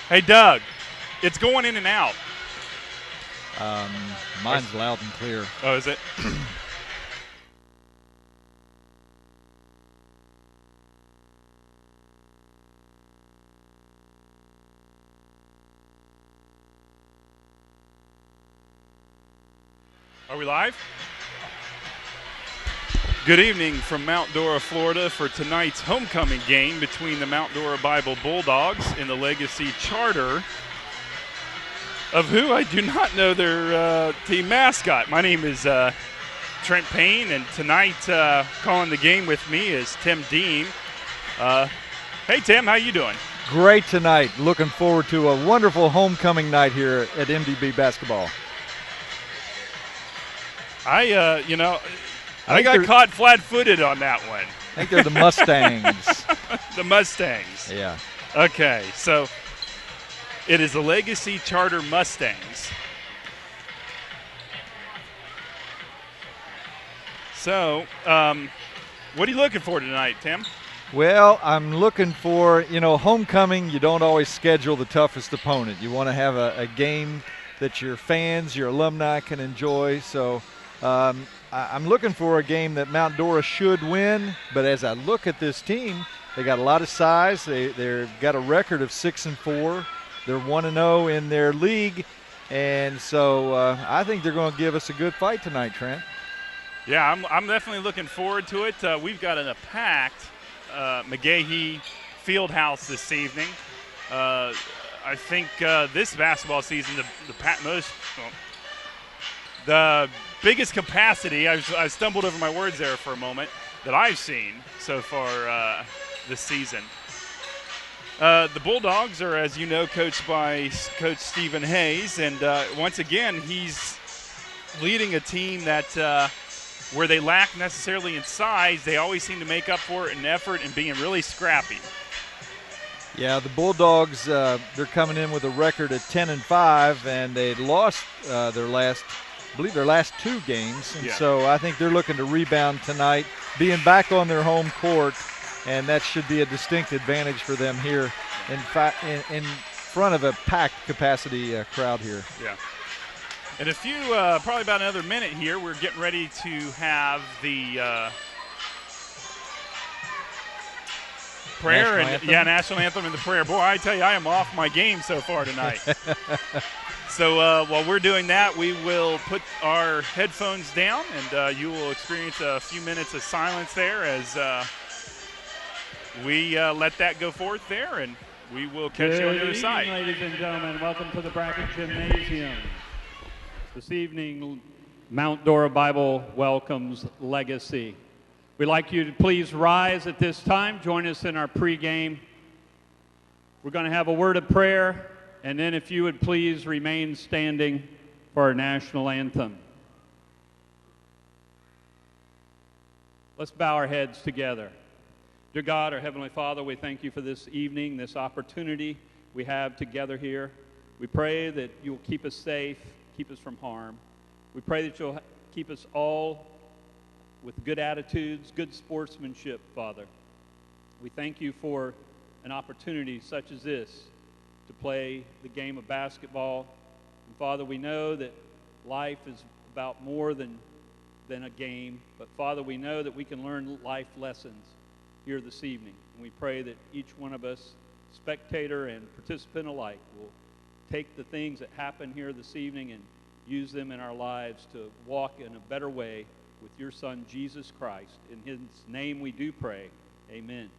Hey, Doug, it's going in and out. Mine's loud and clear. Oh, is it? Are we live? Good evening from Mount Dora, Florida for tonight's homecoming game between the Mount Dora Bible Bulldogs and the Legacy Charter, of who I do not know their team mascot. My name is Trent Payne, and tonight calling the game with me is Tim Dean. Hey, Tim, how you doing? Great tonight. Looking forward to a wonderful homecoming night here at MDB basketball. I got caught flat-footed on that one. I think they're the Mustangs. The Mustangs. Yeah. Okay, so it is the Legacy Charter Mustangs. So, what are you looking for tonight, Tim? Well, I'm looking for, homecoming, you don't always schedule the toughest opponent. You want to have a game that your fans, your alumni can enjoy. So I'm looking for a game that Mount Dora should win. But as I look at this team, they got a lot of size. They've got a record of 6-4. They're 1-0 in their league. And so I think they're going to give us a good fight tonight, Trent. Yeah, I'm definitely looking forward to it. We've got a packed McGahee Fieldhouse this evening. I think this basketball season, the biggest capacity, I stumbled over my words there for a moment, that I've seen so far this season. The Bulldogs are, as you know, coached by Coach Stephen Hayes, and once again, he's leading a team that where they lack necessarily in size, they always seem to make up for it in effort and being really scrappy. Yeah, the Bulldogs, they're coming in with a record of 10-5, and they lost their last 2 games. And so I think they're looking to rebound tonight, being back on their home court, and that should be a distinct advantage for them here in front of a packed capacity crowd here. Yeah. In a few, probably about another minute here, we're getting ready to have the prayer national anthem and the prayer. Boy, I tell you, I am off my game so far tonight. So while we're doing that, we will put our headphones down, and you will experience a few minutes of silence there as we let that go forth there, and we will catch you on the other side. Good evening, ladies and gentlemen. Welcome to the Bracket Gymnasium. This evening, Mount Dora Bible welcomes Legacy. We'd like you to please rise at this time. Join us in our pregame. We're going to have a word of prayer, and then if you would please remain standing for our national anthem. Let's bow our heads together. Dear God, our Heavenly Father, we thank you for this evening, this opportunity we have together here. We pray that you will keep us safe, keep us from harm. We pray that you'll keep us all with good attitudes, good sportsmanship, Father. We thank you for an opportunity such as this to play the game of basketball. And Father, we know that life is about more than a game, but Father, we know that we can learn life lessons here this evening. And we pray that each one of us, spectator and participant alike, will take the things that happen here this evening and use them in our lives to walk in a better way with your Son, Jesus Christ. In his name we do pray. Amen.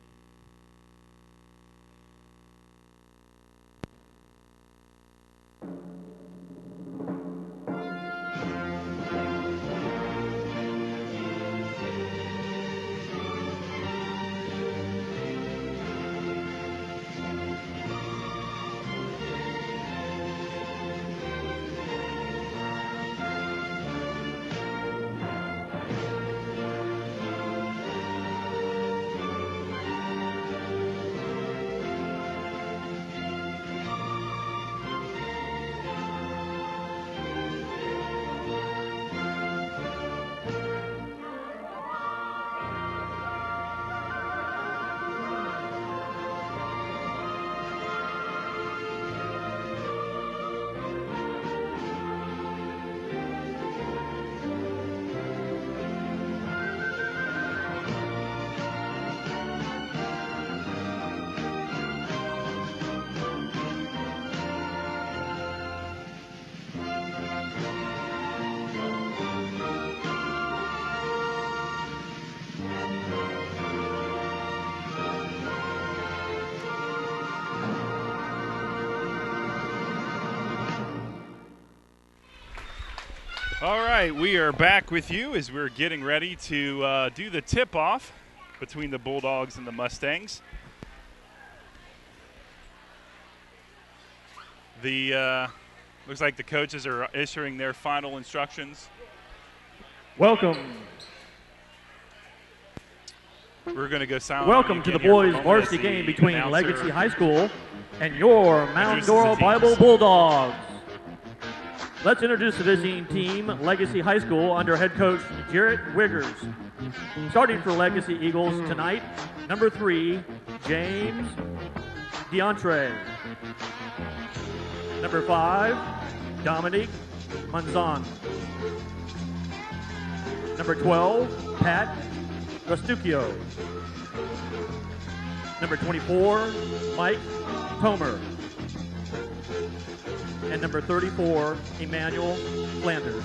All right, we are back with you as we're getting ready to do the tip-off between the Bulldogs and the Mustangs. Looks like the coaches are issuing their final instructions. Welcome. We're going to go silent. Welcome to the boys' varsity game between Legacy High School and your Mount Dora Bible Bulldogs. Let's introduce the visiting team, Legacy High School, under head coach Jarrett Wiggers. Starting for Legacy Eagles tonight, number 3, James DeAndre. Number 5, Dominique Manzan. Number 12, Pat Rastuccio. Number 24, Mike Tomer. And number 34, Emmanuel Flanders.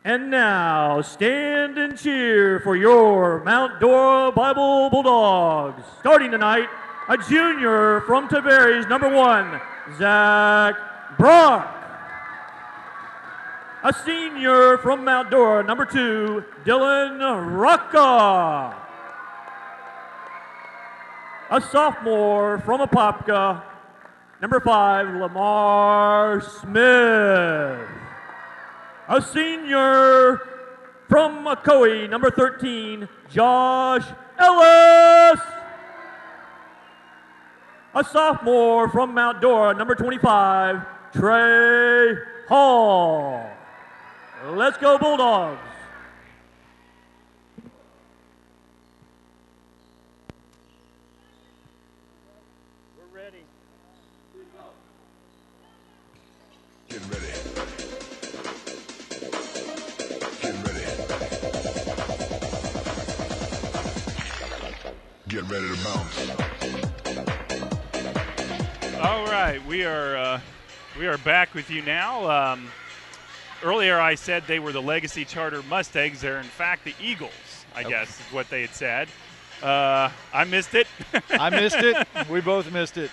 And now, stand and cheer for your Mount Dora Bible Bulldogs. Starting tonight, a junior from Tavares, number 1, Zach Brock. A senior from Mount Dora, number 2, Dylan Rocca. A sophomore from Apopka, number 5, Lamar Smith. A senior from Macoy, number 13, Josh Ellis. A sophomore from Mount Dora, number 25, Trey Hall. Let's go Bulldogs. We're ready. Get ready. Get ready to bounce. All right, we are back with you now. Earlier I said they were the Legacy Charter Mustangs. They're in fact the Eagles, I guess is what they had said. I missed it. I missed it. We both missed it.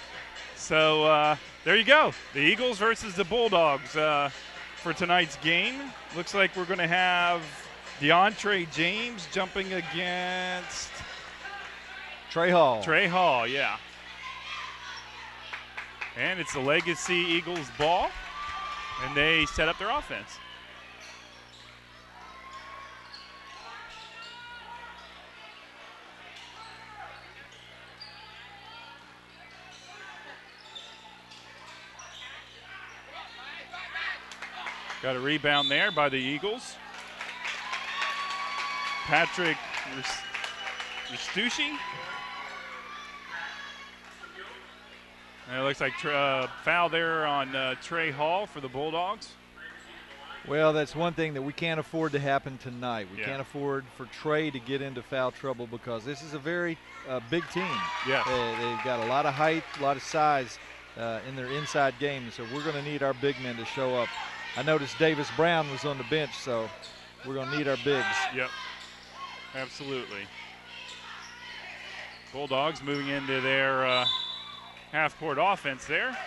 So there you go. The Eagles versus the Bulldogs for tonight's game. Looks like we're going to have DeAndre James jumping against Trey Hall. Trey Hall, yeah. And it's the Legacy Eagles ball, and they set up their offense. Got a rebound there by the Eagles. Patrick Rastucci. And it looks like foul there on Trey Hall for the Bulldogs. Well, that's one thing that we can't afford to happen tonight. We can't afford for Trey to get into foul trouble because this is a very big team. Yeah. They've got a lot of height, a lot of size in their inside game, so we're going to need our big men to show up. I noticed Davis Brown was on the bench, so we're going to need our bigs. Yep, absolutely. Bulldogs moving into their half-court offense there.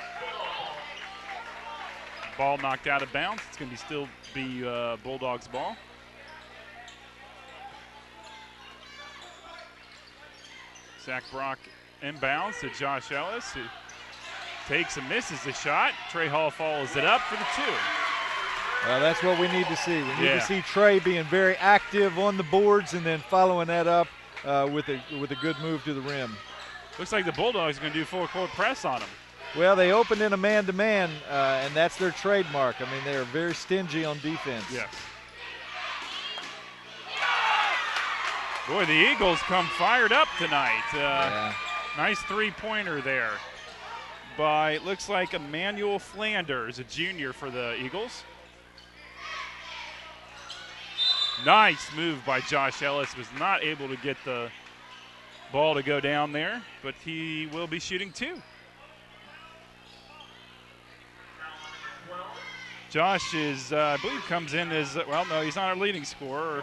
Ball knocked out of bounds. It's going to still be Bulldogs ball. Zach Brock inbounds to Josh Ellis, who takes and misses the shot. Trey Hall follows it up for the 2. Well, that's what we need to see. We need to see Trey being very active on the boards and then following that up with a good move to the rim. Looks like the Bulldogs are going to do full-court press on him. Well, they opened in a man-to-man, and that's their trademark. I mean, they are very stingy on defense. Yes. Boy, the Eagles come fired up tonight. Nice three-pointer there by, it looks like, Emmanuel Flanders, a junior for the Eagles. Nice move by Josh Ellis. Was not able to get the ball to go down there, but he will be shooting 2. Josh is, I believe, comes in as, well, no, he's not our leading scorer.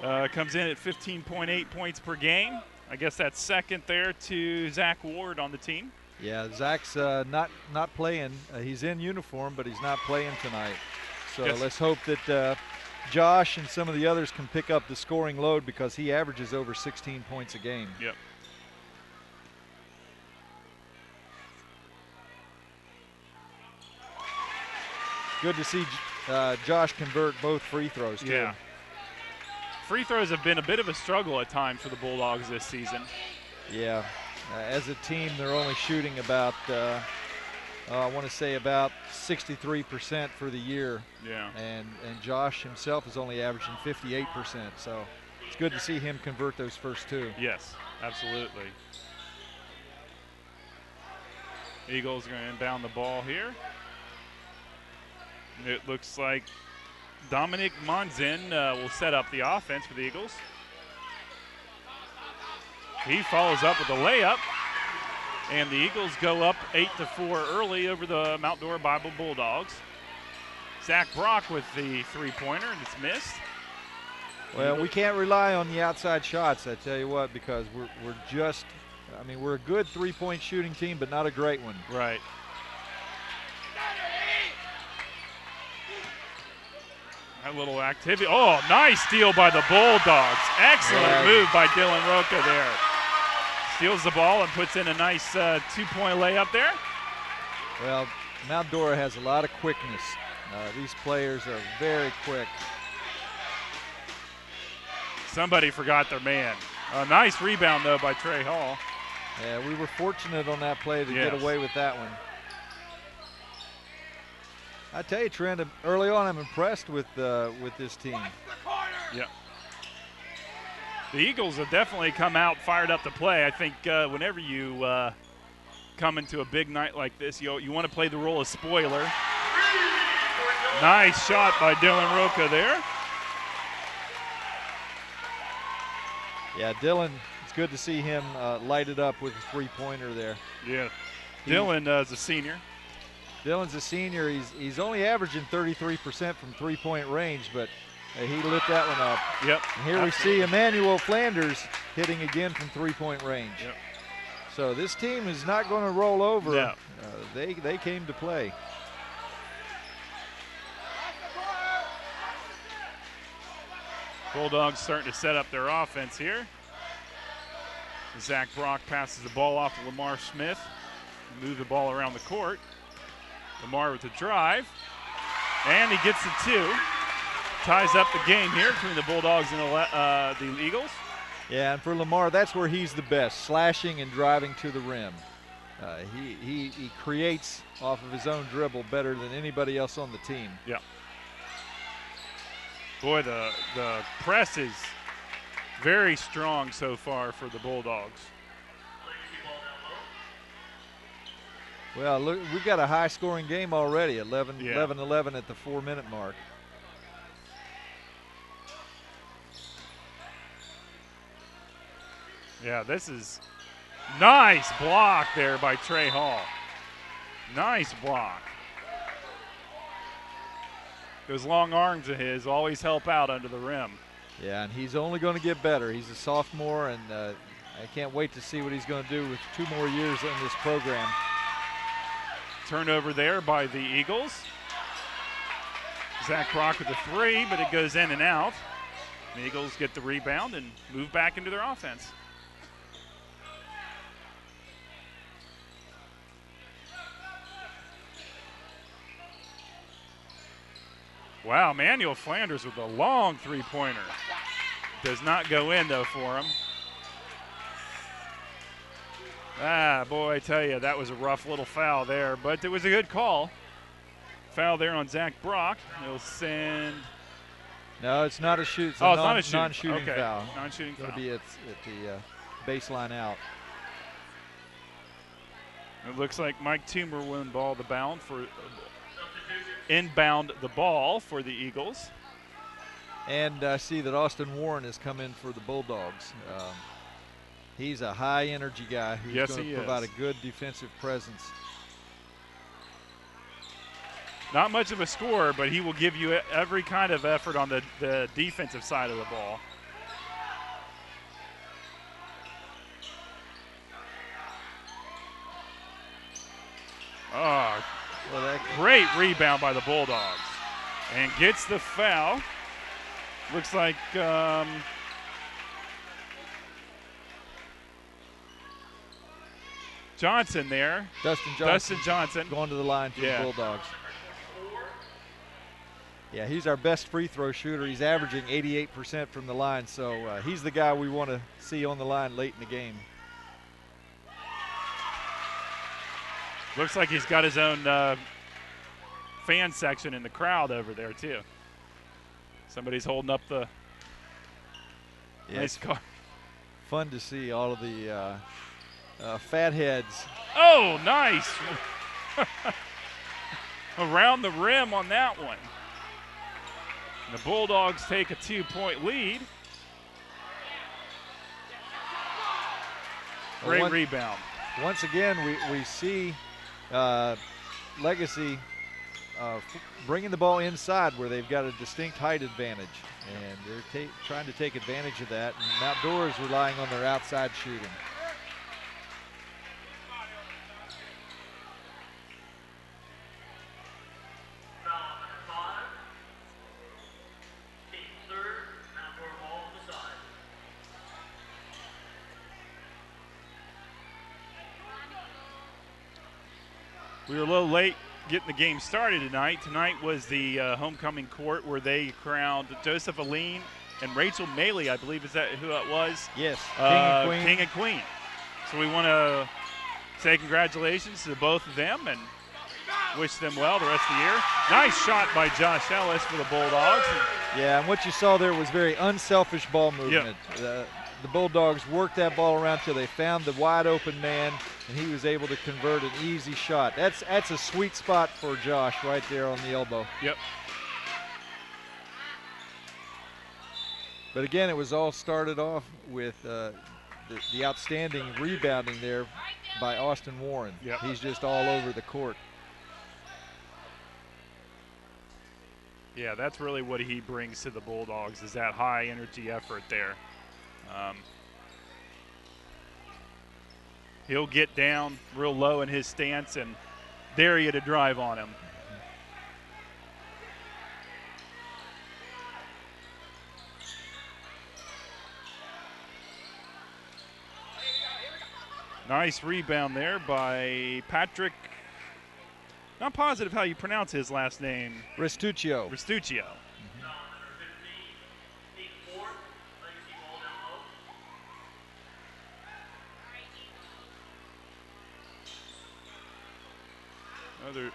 Comes in at 15.8 points per game. I guess that's second there to Zach Ward on the team. Yeah, Zach's not playing. He's in uniform, but he's not playing tonight. So let's hope that Josh and some of the others can pick up the scoring load, because he averages over 16 points a game. Yep. Good to see Josh convert both free throws, too. Yeah. Free throws have been a bit of a struggle at times for the Bulldogs this season. Yeah. As a team, they're only shooting about, I want to say about 63% for the year. Yeah. And Josh himself is only averaging 58%. So it's good to see him convert those first two. Yes, absolutely. Eagles are going to inbound the ball here. It looks like Dominic Monzin will set up the offense for the Eagles. He follows up with a layup, and the Eagles go up 8-4 early over the Mount Dora Bible Bulldogs. Zach Brock with the three-pointer, and it's missed. Well, we can't rely on the outside shots, I tell you what, because we're just, I mean, we're a good three-point shooting team, but not a great one. Right. That little activity. Oh, nice steal by the Bulldogs. Excellent move by Dylan Roca there. Steals the ball and puts in a nice two-point layup there. Well, Mount Dora has a lot of quickness. These players are very quick. Somebody forgot their man. A nice rebound, though, by Trey Hall. Yeah, we were fortunate on that play to get away with that one. I tell you, Trent, early on I'm impressed with this team. Yeah. The Eagles have definitely come out fired up to play. I think whenever you come into a big night like this, you want to play the role of spoiler. Nice shot by Dylan Roca there. Yeah, Dylan, it's good to see him light it up with a three-pointer there. Yeah. Dylan is a senior. Dylan's a senior. He's only averaging 33% from three-point range, but he lit that one up. Yep. And here we see Emmanuel Flanders hitting again from three-point range. Yep. So this team is not going to roll over. No. They came to play. Bulldogs starting to set up their offense here. Zach Brock passes the ball off to Lamar Smith. Move the ball around the court. Lamar with the drive, and he gets the two. Ties up the game here between the Bulldogs and the Eagles. Yeah, and for Lamar, that's where he's the best, slashing and driving to the rim. He creates off of his own dribble better than anybody else on the team. Yeah. Boy, the press is very strong so far for the Bulldogs. Well, look, we've got a high-scoring game already, 11-11 at the 4-minute mark. Yeah, this is nice block there by Trey Hall. Nice block. Those long arms of his always help out under the rim. Yeah, and he's only going to get better. He's a sophomore, and I can't wait to see what he's going to do with 2 more years in this program. Turnover there by the Eagles. Zach Brock with the three, but it goes in and out. The Eagles get the rebound and move back into their offense. Wow, Manuel Flanders with a long three-pointer. Does not go in, though, for him. Ah, boy, I tell you, that was a rough little foul there, but it was a good call. Foul there on Zach Brock. He'll send. No, it's not a shoot. It's not a non-shooting foul. Non-shooting foul. It'll be at the baseline out. It looks like Mike Toomer will inbound the ball for the Eagles. And I see that Austin Warren has come in for the Bulldogs. He's a high-energy guy who's going to provide a good defensive presence. Not much of a scorer, but he will give you every kind of effort on the defensive side of the ball. Oh, well, great rebound by the Bulldogs. And gets the foul. Looks like Johnson there. Dustin Johnson going to the line for the Bulldogs. Yeah, he's our best free throw shooter. He's averaging 88% from the line, so he's the guy we want to see on the line late in the game. Looks like he's got his own fan section in the crowd over there, too. Somebody's holding up the nice car. Fun to see all of the fat heads. Oh, nice. Around the rim on that one. And the Bulldogs take a 2-point lead. Great rebound. Once again, we see Legacy bringing the ball inside where they've got a distinct height advantage, and they're trying to take advantage of that. And Mount Dora is relying on their outside shooting. We were a little late getting the game started tonight. Tonight was the homecoming court where they crowned Joseph Aline and Rachel Maley, I believe. Is that who it was? Yes, King and Queen. So we want to say congratulations to both of them and wish them well the rest of the year. Nice shot by Josh Ellis for the Bulldogs. Yeah, and what you saw there was very unselfish ball movement. Yep. The Bulldogs worked that ball around till they found the wide open man, and he was able to convert an easy shot. That's a sweet spot for Josh right there on the elbow. Yep. But again, it was all started off with the outstanding rebounding there by Austin Warren. Yep. He's just all over the court. Yeah, that's really what he brings to the Bulldogs, is that high energy effort there. He'll get down real low in his stance and dare you to drive on him. Nice rebound there by Patrick. Not positive how you pronounce his last name. Restuccio. Another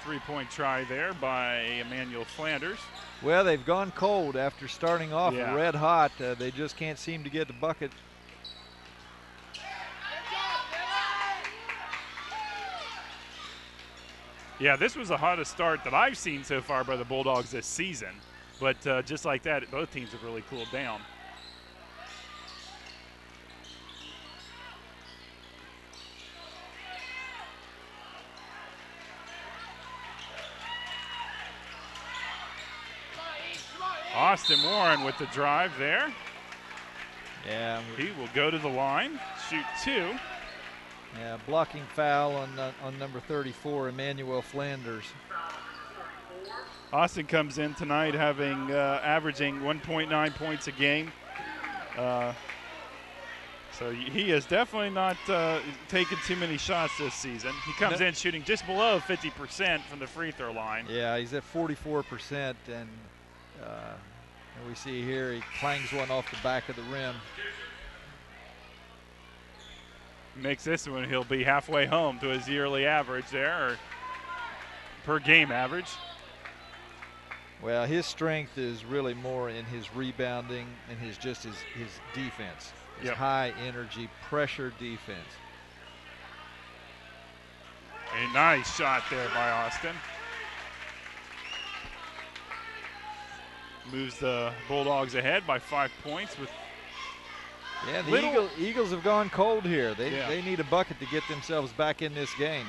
three-point try there by Emmanuel Flanders. Well, they've gone cold after starting off red hot. They just can't seem to get the bucket. Yeah, this was the hottest start that I've seen so far by the Bulldogs this season. But just like that, both teams have really cooled down. Austin Warren with the drive there. Yeah. He will go to the line, shoot two. Yeah, blocking foul on number 34, Emmanuel Flanders. Austin comes in tonight having averaging 1.9 points a game. So he has definitely not taken too many shots this season. He comes in shooting just below 50% from the free throw line. Yeah, he's at 44%, and we see here he clangs one off the back of the rim. Makes this one, he'll be halfway home to his yearly average there, or per game average. Well, his strength is really more in his rebounding and his defense. His high energy pressure defense. A nice shot there by Austin. Moves the Bulldogs ahead by 5 points with the Eagles have gone cold here. They need a bucket to get themselves back in this game.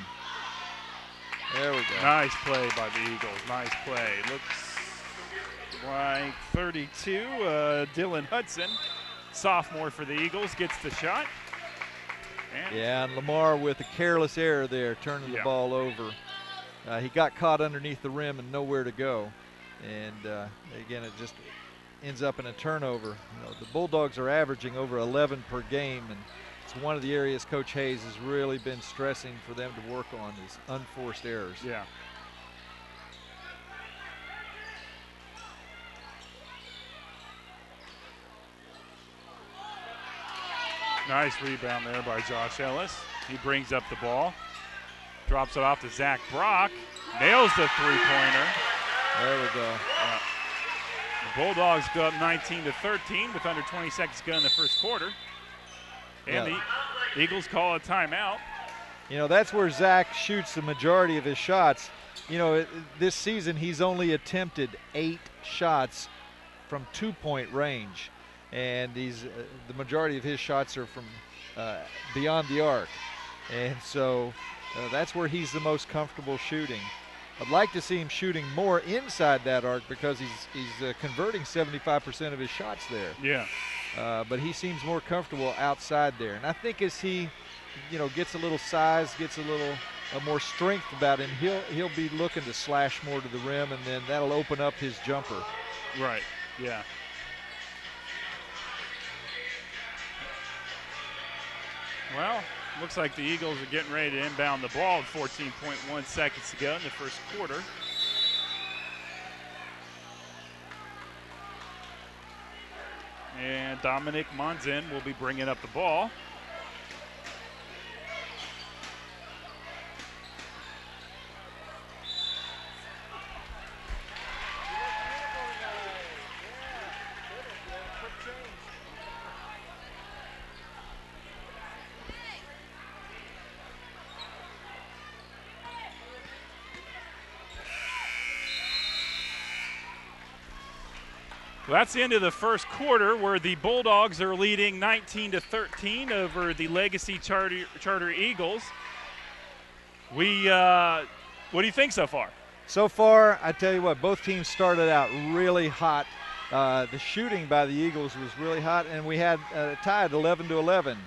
There we go. Nice play by the Eagles. Nice play. Looks like 32. Dylan Hudson, sophomore for the Eagles, gets the shot. And Lamar with a careless error there, turning the ball over. He got caught underneath the rim and nowhere to go. And again, it just ends up in a turnover. You know, the Bulldogs are averaging over 11 per game, and it's one of the areas Coach Hayes has really been stressing for them to work on is unforced errors. Yeah. Nice rebound there by Josh Ellis. He brings up the ball, drops it off to Zach Brock, nails the three-pointer. There we go. The Bulldogs go up 19-13 with under 20 seconds to go in the first quarter. And the Eagles call a timeout. You know, that's where Zach shoots the majority of his shots. You know, this season he's only attempted 8 shots from 2-point range. And he's the majority of his shots are from beyond the arc. And so that's where he's the most comfortable shooting. I'd like to see him shooting more inside that arc because he's converting 75% of his shots there. Yeah. But he seems more comfortable outside there. And I think as he, you know, gets a little size, gets a little more strength about him, he'll be looking to slash more to the rim, and then that'll open up his jumper. Right, yeah. Well, looks like the Eagles are getting ready to inbound the ball with 14.1 seconds to go in the first quarter. And Dominic Monzin will be bringing up the ball. Well, that's the end of the first quarter where the Bulldogs are leading 19-13 over the Legacy Charter Eagles. What do you think so far? So far, I tell you what, both teams started out really hot. The shooting by the Eagles was really hot, and we had tied 11-11.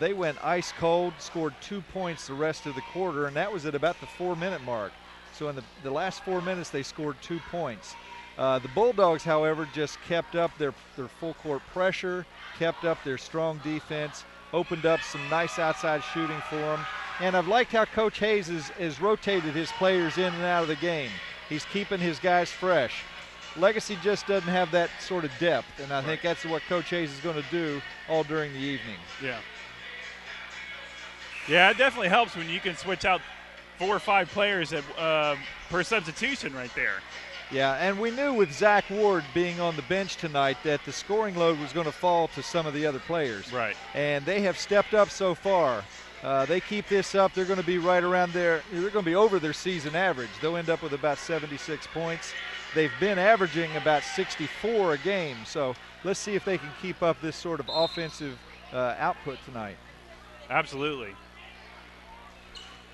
They went ice cold, scored 2 points the rest of the quarter, and that was at about the 4-minute mark. So in the last 4 minutes, they scored 2 points. The Bulldogs, however, just kept up their full court pressure, kept up their strong defense, opened up some nice outside shooting for them. And I've liked how Coach Hayes has rotated his players in and out of the game. He's keeping his guys fresh. Legacy just doesn't have that sort of depth, and I think that's what Coach Hayes is going to do all during the evening. Yeah. Yeah, it definitely helps when you can switch out 4 or 5 players per substitution right there. Yeah, and we knew with Zach Ward being on the bench tonight that the scoring load was going to fall to some of the other players. Right. And they have stepped up so far. They keep this up, they're going to be right around there. They're going to be over their season average. They'll end up with about 76 points. They've been averaging about 64 a game. So let's see if they can keep up this sort of offensive output tonight. Absolutely.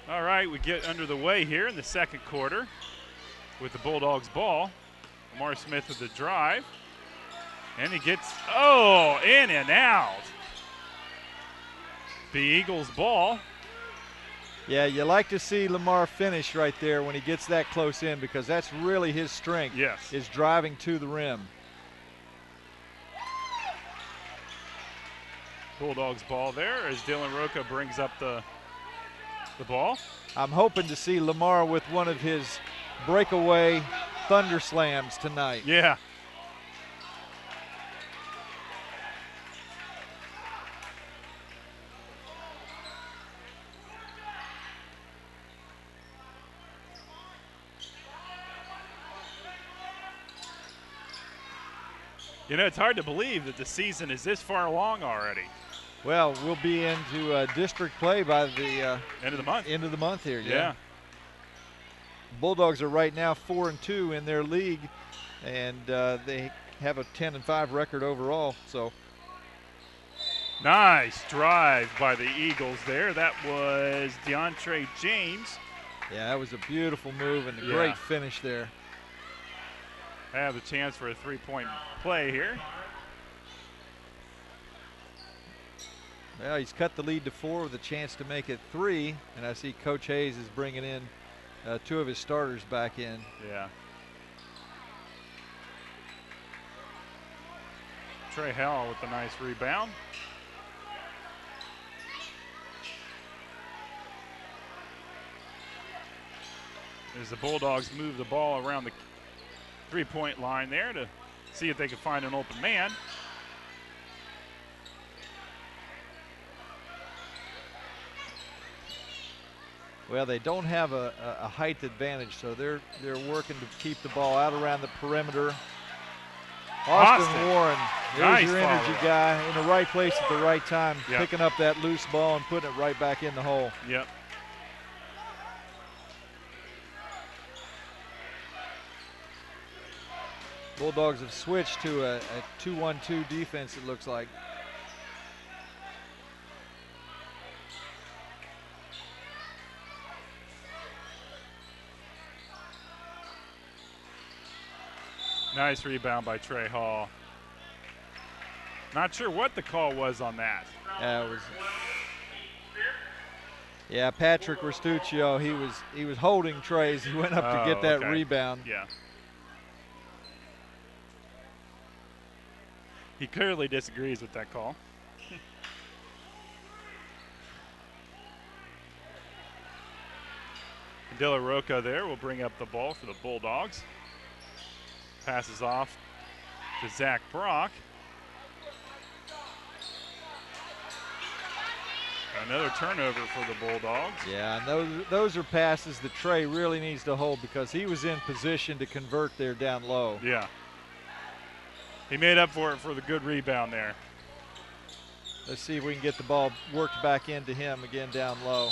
All right, we get under the way here in the second quarter with the Bulldogs ball. Lamar Smith with the drive. And he gets, in and out. The Eagles ball. Yeah, you like to see Lamar finish right there when he gets that close in because that's really his strength. Yes. Is driving to the rim. Bulldogs ball there as Dylan Roca brings up the ball. I'm hoping to see Lamar with one of his breakaway thunder slams tonight. Yeah. You know, it's hard to believe that the season is this far along already. Well, we'll be into district play by the end of the month. End of the month here, yeah. Bulldogs are right now 4-2 in their league, and they have a 10-5 record overall. So nice drive by the Eagles there. That was DeAndre James Yeah, that was a beautiful move and a great finish there. Have a chance for a three-point play here. Well, he's cut the lead to 4 with a chance to make it 3, and I see Coach Hayes is bringing in 2 of his starters back in. Yeah. Trey Howell with a nice rebound. As the Bulldogs move the ball around the three-point line there to see if they can find an open man. Well, they don't have a height advantage, so they're working to keep the ball out around the perimeter. Austin Warren, there's your energy guy in the right place at the right time, picking up that loose ball and putting it right back in the hole. Yep. Bulldogs have switched to a 2-1-2 defense, it looks like. Nice rebound by Trey Hall. Not sure what the call was on that. Yeah, Patrick Restuccio, he was holding Trey as he went up to get that rebound. Yeah. He clearly disagrees with that call. De La Roca there will bring up the ball for the Bulldogs. Passes off to Zach Brock. Another turnover for the Bulldogs. Yeah, and those are passes that Trey really needs to hold because he was in position to convert there down low. Yeah. He made up for it for the good rebound there. Let's see if we can get the ball worked back into him again down low.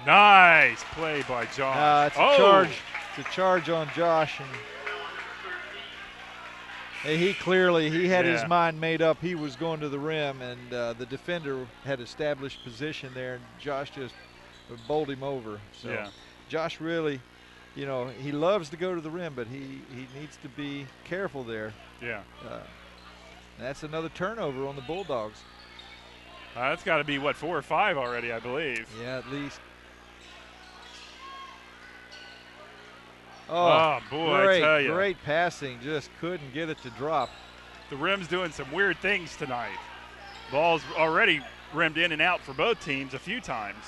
Nice play by Josh. It's a charge. It's a charge on Josh. And he had his mind made up. He was going to the rim, and the defender had established position there, and Josh just bowled him over. So Josh really, he loves to go to the rim, but he needs to be careful there. Yeah. That's another turnover on the Bulldogs. That's got to be, 4 or 5 already, I believe. Yeah, at least. Oh boy, I tell you. Great passing, just couldn't get it to drop. The rim's doing some weird things tonight. Ball's already rimmed in and out for both teams a few times.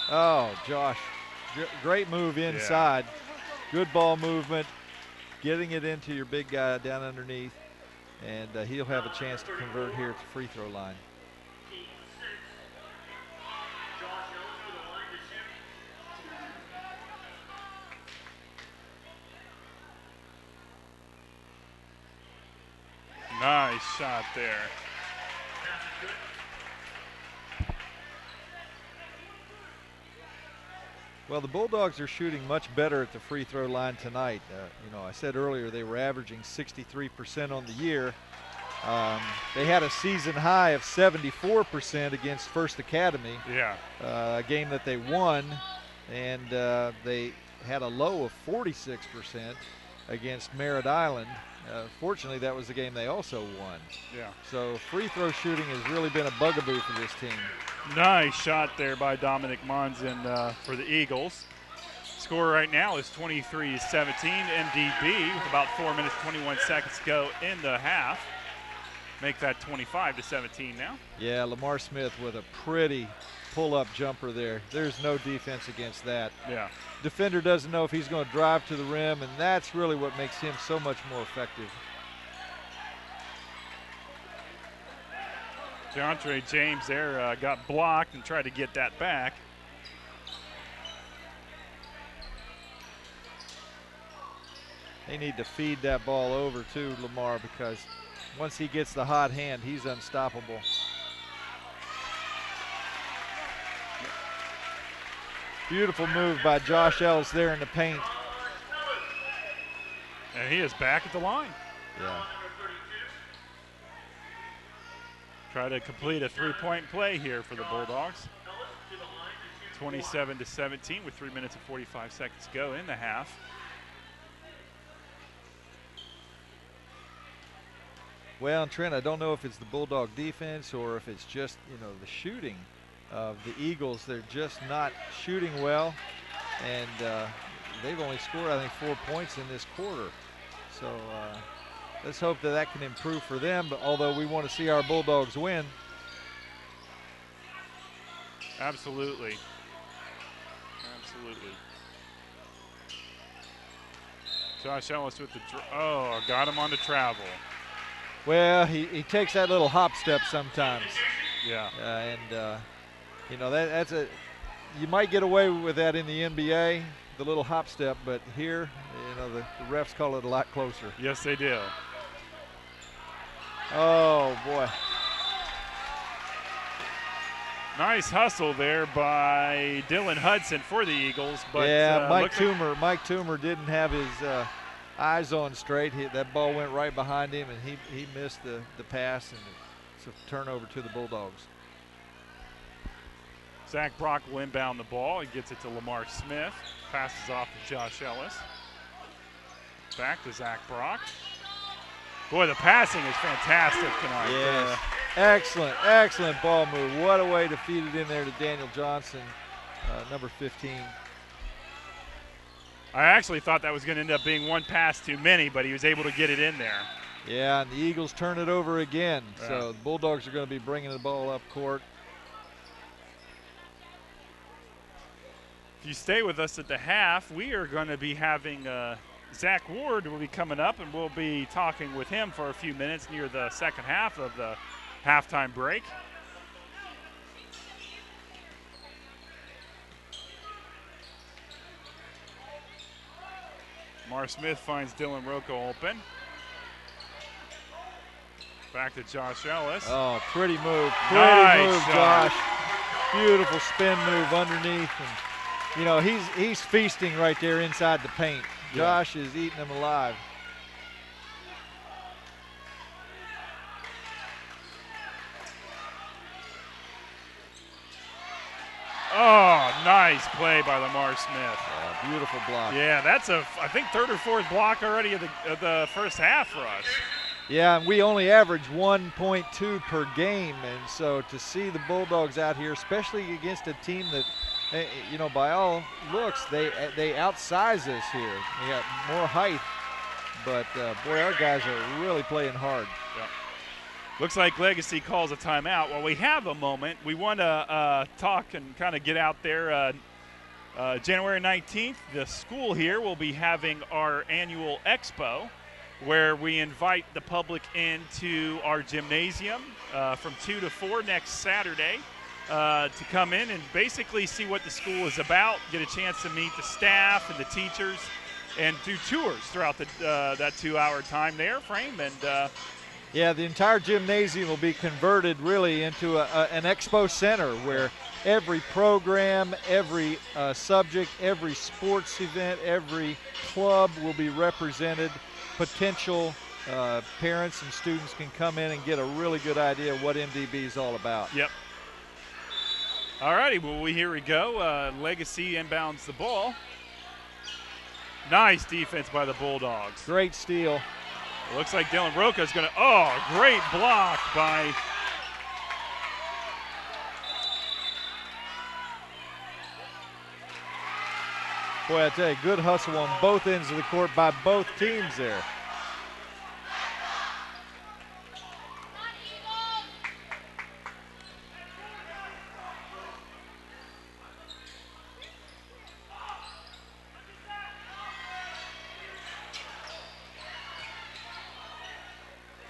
Oh, Josh, great move inside. Good ball movement, getting it into your big guy down underneath, and he'll have a chance to convert here at the free throw line. Nice shot there. Well, the Bulldogs are shooting much better at the free throw line tonight. I said earlier they were averaging 63% on the year. They had a season high of 74% against First Academy. Yeah. A game that they won, and they had a low of 46% against Merritt Island. Fortunately, that was the game they also won. Yeah. So free throw shooting has really been a bugaboo for this team. Nice shot there by Dominic Monson for the Eagles. Score right now is 23-17. MDB with about 4 minutes, 21 seconds to go in the half. Make that 25-17 now. Yeah, Lamar Smith with a pretty pull-up jumper there. There's no defense against that. Yeah. Defender doesn't know if he's going to drive to the rim, and that's really what makes him so much more effective. DeAndre James there got blocked and tried to get that back. They need to feed that ball over to Lamar because once he gets the hot hand, he's unstoppable. Beautiful move by Josh Ellis there in the paint. And he is back at the line. Yeah. Try to complete a three-point play here for the Bulldogs. 27-17 with 3 minutes and 45 seconds to go in the half. Well, and Trent, I don't know if it's the Bulldog defense or if it's just, the shooting of the Eagles. They're just not shooting well, and they've only scored, I think, 4 points in this quarter. So let's hope that can improve for them, but although we want to see our Bulldogs win. Absolutely. Absolutely. Josh Ellis with the got him on the travel. Well, he takes that little hop step sometimes. Yeah. That's you might get away with that in the NBA, the little hop step, but here, the refs call it a lot closer. Yes, they do. Oh, boy. Nice hustle there by Dylan Hudson for the Eagles. But yeah, Mike Toomer didn't have his eyes on straight. That ball went right behind him, and he missed the pass, and it's a turnover to the Bulldogs. Zach Brock will inbound the ball. He gets it to Lamar Smith. Passes off to Josh Ellis. Back to Zach Brock. Boy, the passing is fantastic tonight. Yeah, excellent ball move. What a way to feed it in there to Daniel Johnson, number 15. I actually thought that was going to end up being one pass too many, but he was able to get it in there. Yeah, and the Eagles turn it over again. Yeah. So the Bulldogs are going to be bringing the ball up court. If you stay with us at the half, we are going to be having Zach Ward will be coming up, and we'll be talking with him for a few minutes near the second half of the halftime break. Lamar Smith finds Dylan Rocco open. Back to Josh Ellis. Oh, pretty move. Nice move, shot. Josh. Beautiful spin move underneath. And, he's feasting right there inside the paint. Josh is eating him alive. Oh, nice play by Lamar Smith. Beautiful block. Yeah, that's I think third or fourth block already of the first half for us. Yeah, and we only average 1.2 per game, and so to see the Bulldogs out here, especially against a team that, by all looks, they outsize us here. They got more height, but boy, our guys are really playing hard. Yeah. Looks like Legacy calls a timeout. While we have a moment, we want to talk and kind of get out there. January 19th, the school here will be having our annual expo, where we invite the public into our gymnasium from 2 to 4 next Saturday to come in and basically see what the school is about, get a chance to meet the staff and the teachers, and do tours throughout that 2-hour time there frame. And yeah, the entire gymnasium will be converted really into an expo center where every program, every subject, every sports event, every club will be represented. Potential parents and students can come in and get a really good idea of what MDB is all about. Yep. All righty, well, here we go. Legacy inbounds the ball. Nice defense by the Bulldogs. Great steal. It looks like Dylan Roca is going to, great block by boy, I tell you, good hustle on both ends of the court by both teams there.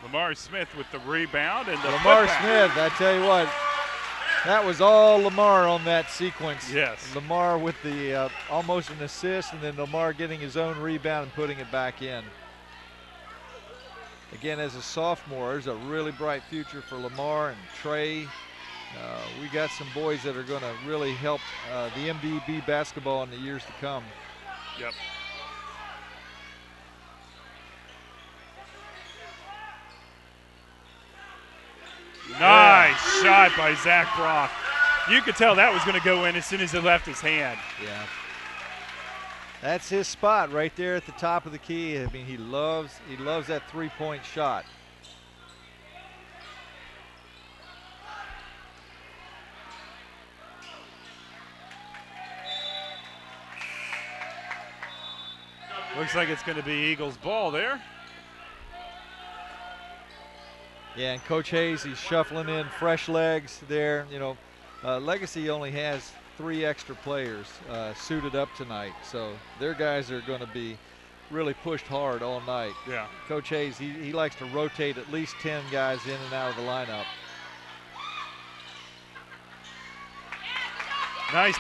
Lamar Smith with the rebound and the Lamar putback. Smith, I tell you what, that was all Lamar on that sequence. Yes. Lamar with the almost an assist, and then Lamar getting his own rebound and putting it back in. Again, as a sophomore, there's a really bright future for Lamar and Trey. We got some boys that are going to really help the MDB basketball in the years to come. Yep. Nice Nice shot by Zach Brock. You could tell that was going to go in as soon as it left his hand. Yeah. That's his spot right there at the top of the key. I mean, he loves that three-point shot. Looks like it's going to be Eagles ball there. Yeah, and Coach Hayes, he's shuffling in fresh legs there. You know, Legacy only has 3 extra players suited up tonight, so their guys are going to be really pushed hard all night. Yeah. Coach Hayes, he likes to rotate at least 10 guys in and out of the lineup. Nice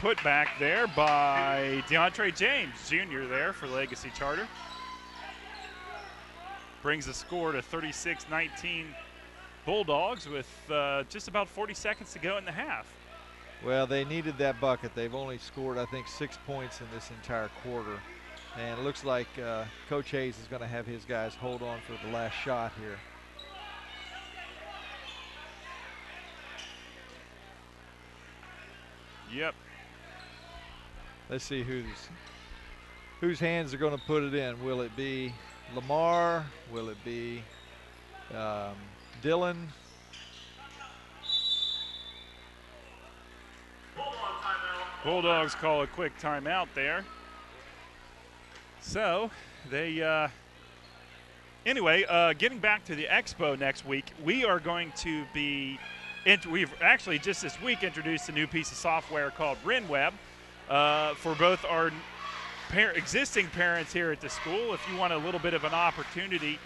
put back there by DeAndre James Jr. there for Legacy Charter. Brings the score to 36-19 Bulldogs with just about 40 seconds to go in the half. Well, they needed that bucket. They've only scored, I think, 6 points in this entire quarter. And it looks like Coach Hayes is going to have his guys hold on for the last shot here. Yep. Let's see whose hands are going to put it in. Will it be Lamar? Will it be Dylan? Bulldogs call a quick timeout there. So they, anyway, getting back to the expo next week, we are going to be, we've actually just this week introduced a new piece of software called RenWeb for both our existing parents here at the school. If you want a little bit of an opportunity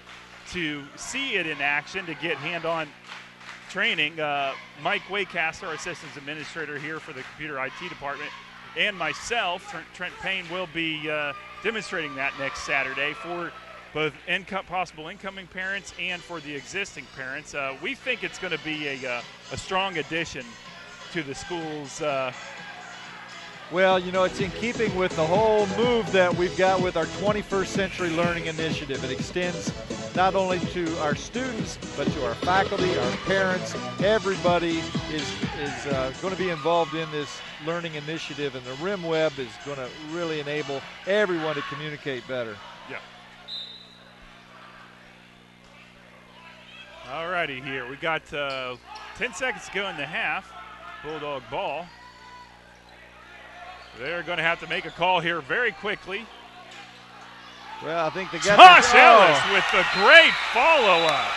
to see it in action, to get hand-on training, Mike Waycaster, our systems administrator here for the computer IT department, and myself, Trent Payne, will be demonstrating that next Saturday for both possible incoming parents and for the existing parents. We think it's going to be a strong addition to the school's. Well, you know, it's in keeping with the whole move that we've got with our 21st Century Learning Initiative. It extends not only to our students, but to our faculty, our parents. Everybody is going to be involved in this learning initiative, and the RemWeb is going to really enable everyone to communicate better. Yeah. All righty here. We got 10 seconds to go in the half. Bulldog ball. They're going to have to make a call here very quickly. Well, I think they got Josh Ellis with the great follow-up.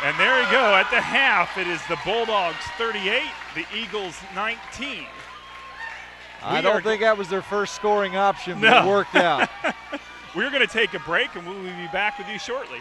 And there you go. At the half, it is the Bulldogs 38, the Eagles 19. I don't think that was their first scoring option, but No. it worked out. We're going to take a break, and we'll be back with you shortly.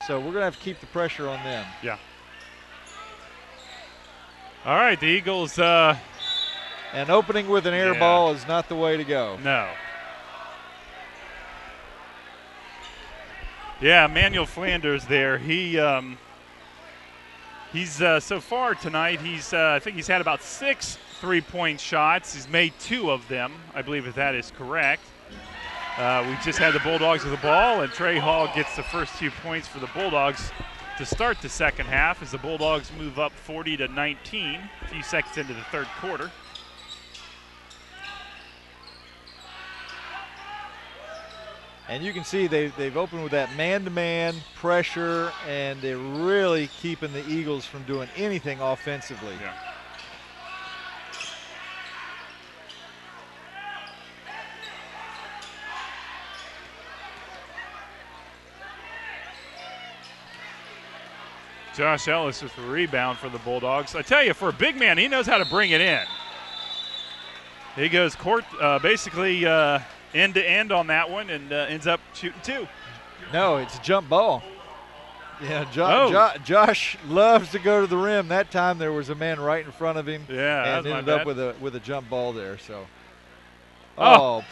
So we're going to have to keep the pressure on them. Yeah. All right, the Eagles. And opening with an air ball is not the way to go. No. Yeah, Emmanuel Flanders there. He's so far tonight. I think he's had about 6 3-point shots. He's made 2 of them, I believe, if that is correct. We just had the Bulldogs with the ball, and Trey Hall gets the first 2 points for the Bulldogs to start the second half as the Bulldogs move up 40-19, a few seconds into the third quarter. And you can see they've opened with that man-to-man pressure, and they're really keeping the Eagles from doing anything offensively. Yeah. Josh Ellis with the rebound for the Bulldogs. I tell you, for a big man, he knows how to bring it in. He goes basically end to end on that one and ends up shooting 2. No, it's a jump ball. Yeah, Josh loves to go to the rim. That time there was a man right in front of him. Yeah, and ended up with a jump ball there. So,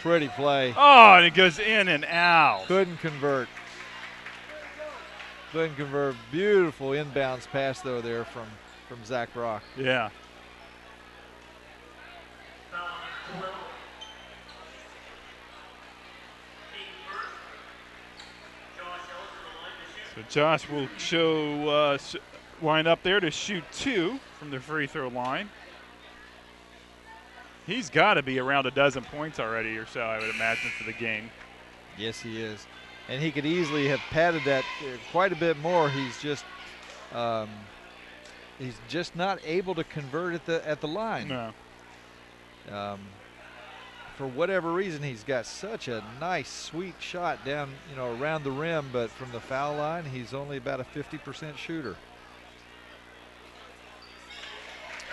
pretty play. Oh, and it goes in and out. Couldn't convert. Beautiful inbounds pass though there from Zach Brock. Yeah. So Josh will wind up there to shoot 2 from the free throw line. He's got to be around a dozen points already or so, I would imagine, for the game. Yes, he is. And he could easily have padded that quite a bit more. He's just not able to convert at the line. No. For whatever reason, he's got such a nice, sweet shot down, around the rim, but from the foul line, he's only about a 50% shooter.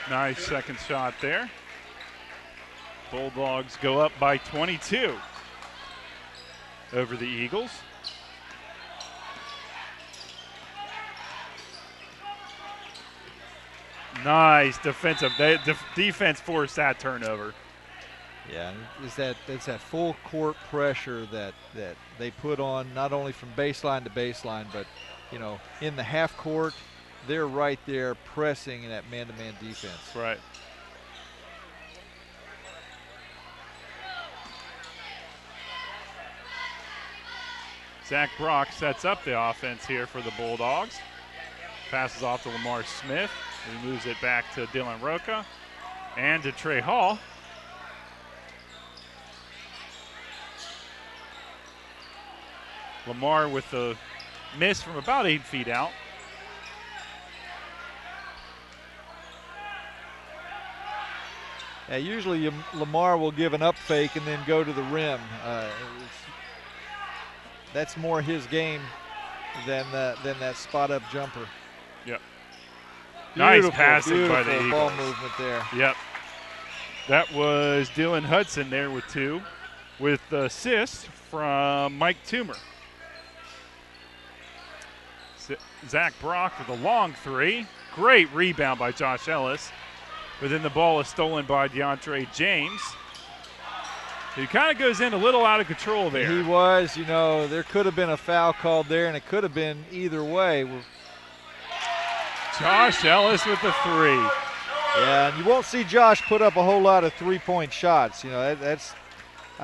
Nice second shot there. Bulldogs go up by 22 over the Eagles. Nice defensive. Defense forced that turnover. Yeah, it's that full court pressure that they put on, not only from baseline to baseline, but in the half court, they're right there pressing in that man-to-man defense. Right. Zach Brock sets up the offense here for the Bulldogs. Passes off to Lamar Smith. He moves it back to Dylan Roca and to Trey Hall. Lamar with the miss from about 8 feet out. Usually Lamar will give an up fake and then go to the rim. That's more his game than that spot up jumper. Yep. Beautiful, nice passing by the Eagles. Ball movement there. Yep. That was Dylan Hudson there with 2, with the assist from Mike Toomer. Zach Brock with a long 3. Great rebound by Josh Ellis. But then the ball is stolen by DeAndre James. He kind of goes in a little out of control there. He was, there could have been a foul called there, and it could have been either way. Josh Ellis with the 3. Yeah, and you won't see Josh put up a whole lot of 3-point shots. I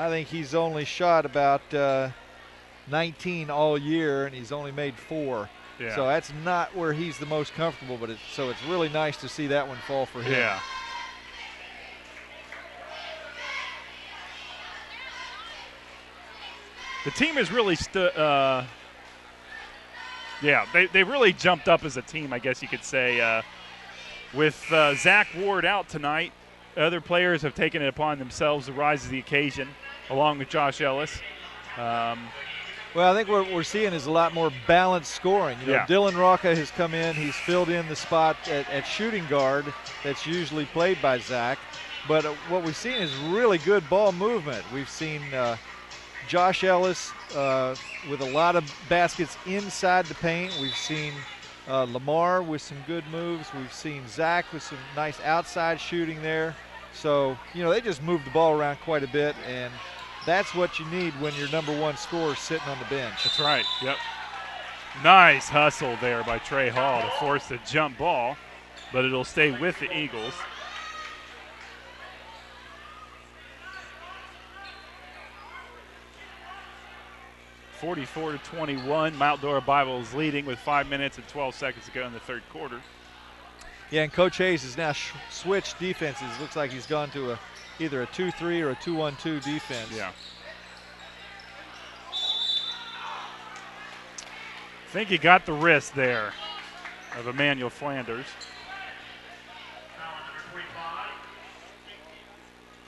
think he's only shot about 19 all year, and he's only made 4. Yeah. So that's not where he's the most comfortable, but it's really nice to see that one fall for him. Yeah. The team has really they really jumped up as a team, I guess you could say. With Zach Ward out tonight, other players have taken it upon themselves to rise to the occasion, along with Josh Ellis. Well, I think what we're seeing is a lot more balanced scoring. Dylan Roca has come in. He's filled in the spot at shooting guard that's usually played by Zach. But what we've seen is really good ball movement. We've seen Josh Ellis with a lot of baskets inside the paint. We've seen Lamar with some good moves. We've seen Zach with some nice outside shooting there. So, they just move the ball around quite a bit, and that's what you need when your number one scorer is sitting on the bench. That's right, yep. Nice hustle there by Trey Hall to force the jump ball, but it'll stay with the Eagles. (44-21). Mount Dora Bible is leading with 5 minutes and 12 seconds to go in the third quarter. Yeah, and Coach Hayes has now switched defenses. Looks like he's gone to either a 2-3 or a 2-1-2 defense. Yeah. I think he got the wrist there of Emmanuel Flanders,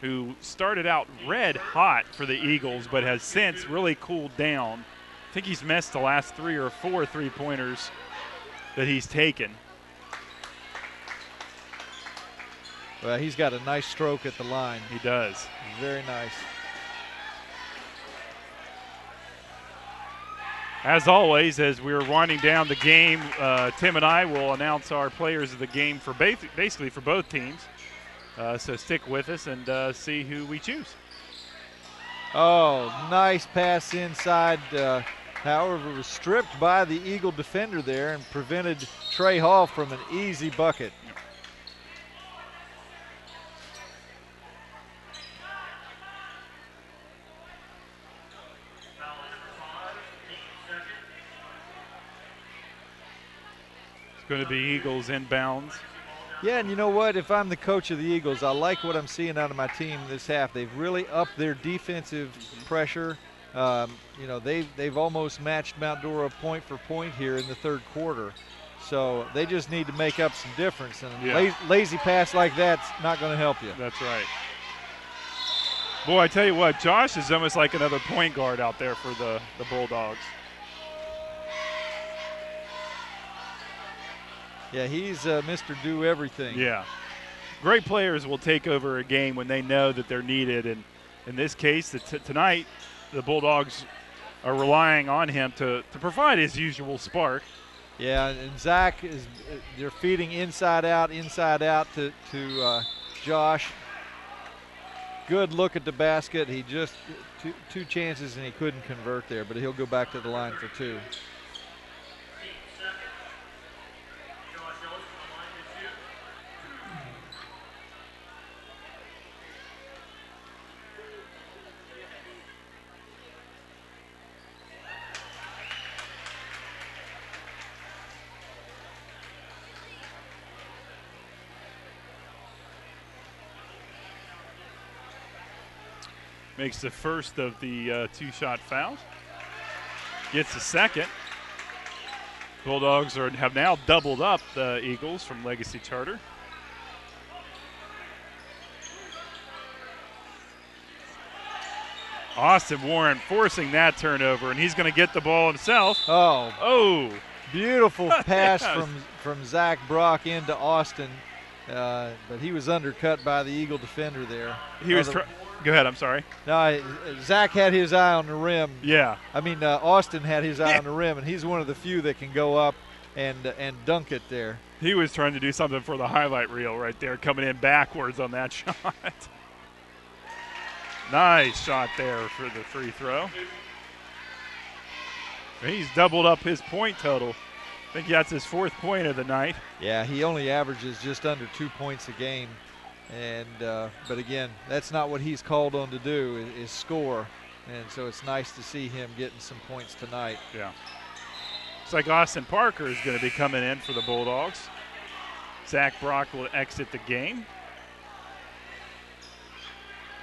who started out red hot for the Eagles but has since really cooled down. I think he's missed the last 3 or 4 three-pointers that he's taken. Well, he's got a nice stroke at the line. He does. Very nice. As always, as we're winding down the game, Tim and I will announce our players of the game for basically for both teams. So stick with us and see who we choose. Oh, nice pass inside. However, it was stripped by the Eagle defender there and prevented Trey Hall from an easy bucket. Going to be Eagles inbounds. Yeah, and you know what? If I'm the coach of the Eagles, I like what I'm seeing out of my team this half. They've really upped their defensive pressure. They've almost matched Mount Dora point for point here in the third quarter. So they just need to make up some difference. And lazy pass like that's not going to help you. That's right. Boy, I tell you what, Josh is almost like another point guard out there for the Bulldogs. Yeah, he's Mr. Do Everything. Yeah. Great players will take over a game when they know that they're needed. And in this case, tonight, the Bulldogs are relying on him to provide his usual spark. Yeah, and Zach, they're feeding inside out to Josh. Good look at the basket. He just, two chances and he couldn't convert there, but he'll go back to the line for 2. Makes the first of the 2-shot fouls. Gets the second. Bulldogs have now doubled up the Eagles from Legacy Charter. Austin Warren forcing that turnover, and he's going to get the ball himself. Oh, beautiful pass from Zach Brock into Austin, but he was undercut by the Eagle defender there. Go ahead, I'm sorry. No, Zach had his eye on the rim. Yeah. Austin had his eye on the rim, and he's one of the few that can go up and dunk it there. He was trying to do something for the highlight reel right there, coming in backwards on that shot. Nice shot there for the free throw. He's doubled up his point total. I think that's his 4th point of the night. Yeah, he only averages just under 2 points a game. And but again, that's not what he's called on to do, is score. And so it's nice to see him getting some points tonight. Yeah. Looks like Austin Parker is going to be coming in for the Bulldogs. Zach Brock will exit the game.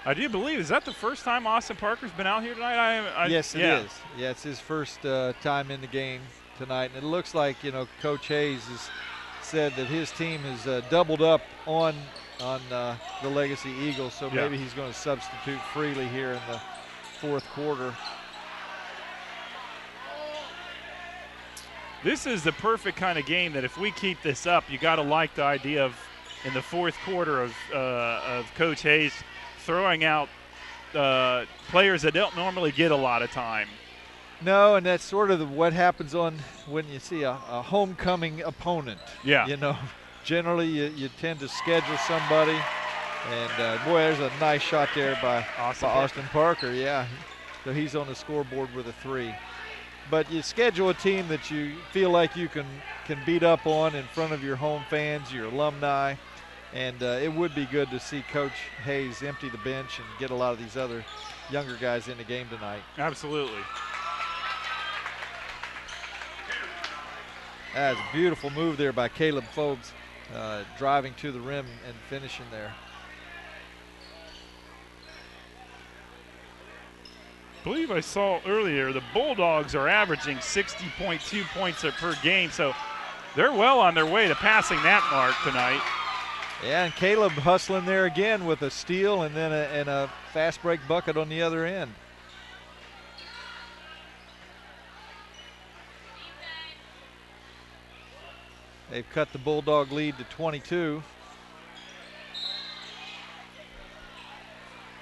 I do believe, is that the first time Austin Parker's been out here tonight? Yes, it is. Yeah, it's his first time in the game tonight. And it looks like, Coach Hayes has said that his team has doubled up on the Legacy Eagles, so maybe he's going to substitute freely here in the 4th quarter. This is the perfect kind of game that if we keep this up, you got to like the idea of in the 4th quarter of Coach Hayes throwing out players that don't normally get a lot of time. No, and that's sort of what happens when you see a homecoming opponent. Yeah. You know, generally you tend to schedule somebody, and boy, there's a nice shot there by Austin Parker. Yeah, so he's on the scoreboard with a 3. But you schedule a team that you feel like you can beat up on in front of your home fans, your alumni, and it would be good to see Coach Hayes empty the bench and get a lot of these other younger guys in the game tonight. Absolutely. That's a beautiful move there by Caleb Forbes, driving to the rim and finishing there. I believe I saw earlier the Bulldogs are averaging 60.2 points per game, so they're well on their way to passing that mark tonight. Yeah, and Caleb hustling there again with a steal and then a fast break bucket on the other end. They've cut the Bulldog lead to 22.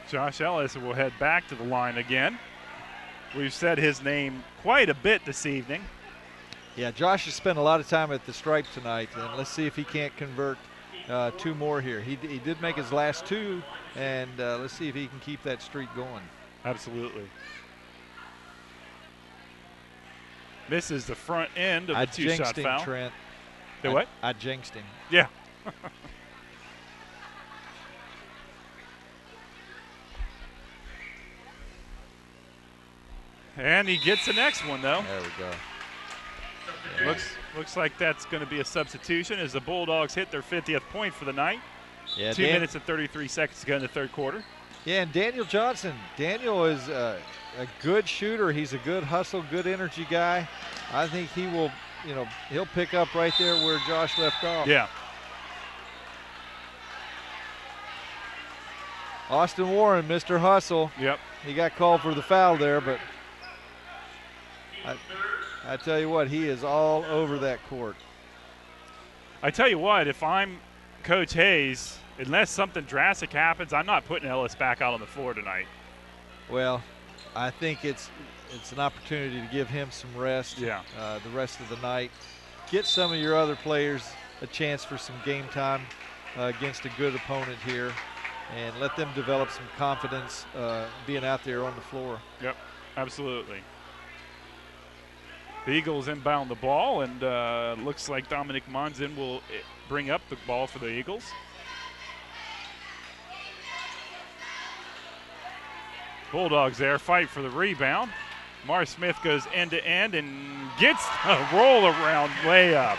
Josh Ellis will head back to the line again. We've said his name quite a bit this evening. Yeah, Josh has spent a lot of time at the stripe tonight, and let's see if he can't convert 2 more here. He did make his last 2, and let's see if he can keep that streak going. Absolutely. This is the front end of the 2-shot foul. Trent. The what? I jinxed him. Yeah. And he gets the next one, though. There we go. Yeah. Looks like that's going to be a substitution as the Bulldogs hit their 50th point for the night. Yeah, 2 minutes and 33 seconds to go in the third quarter. Yeah, and Daniel Johnson. Daniel is a good shooter. He's a good hustle, good energy guy. I think he will, he'll pick up right there where Josh left off. Yeah. Austin Warren, Mr. Hustle. Yep. He got called for the foul there, but I tell you what, he is all over that court. I tell you what, if I'm Coach Hayes, unless something drastic happens, I'm not putting Ellis back out on the floor tonight. Well, I think it's an opportunity to give him some rest. Yeah. The rest of the night. Get some of your other players a chance for some game time against a good opponent here, and let them develop some confidence being out there on the floor. Yep, absolutely. The Eagles inbound the ball, and looks like Dominic Monzin will bring up the ball for the Eagles. Bulldogs there fight for the rebound. Mar Smith goes end to end and gets a roll around layup.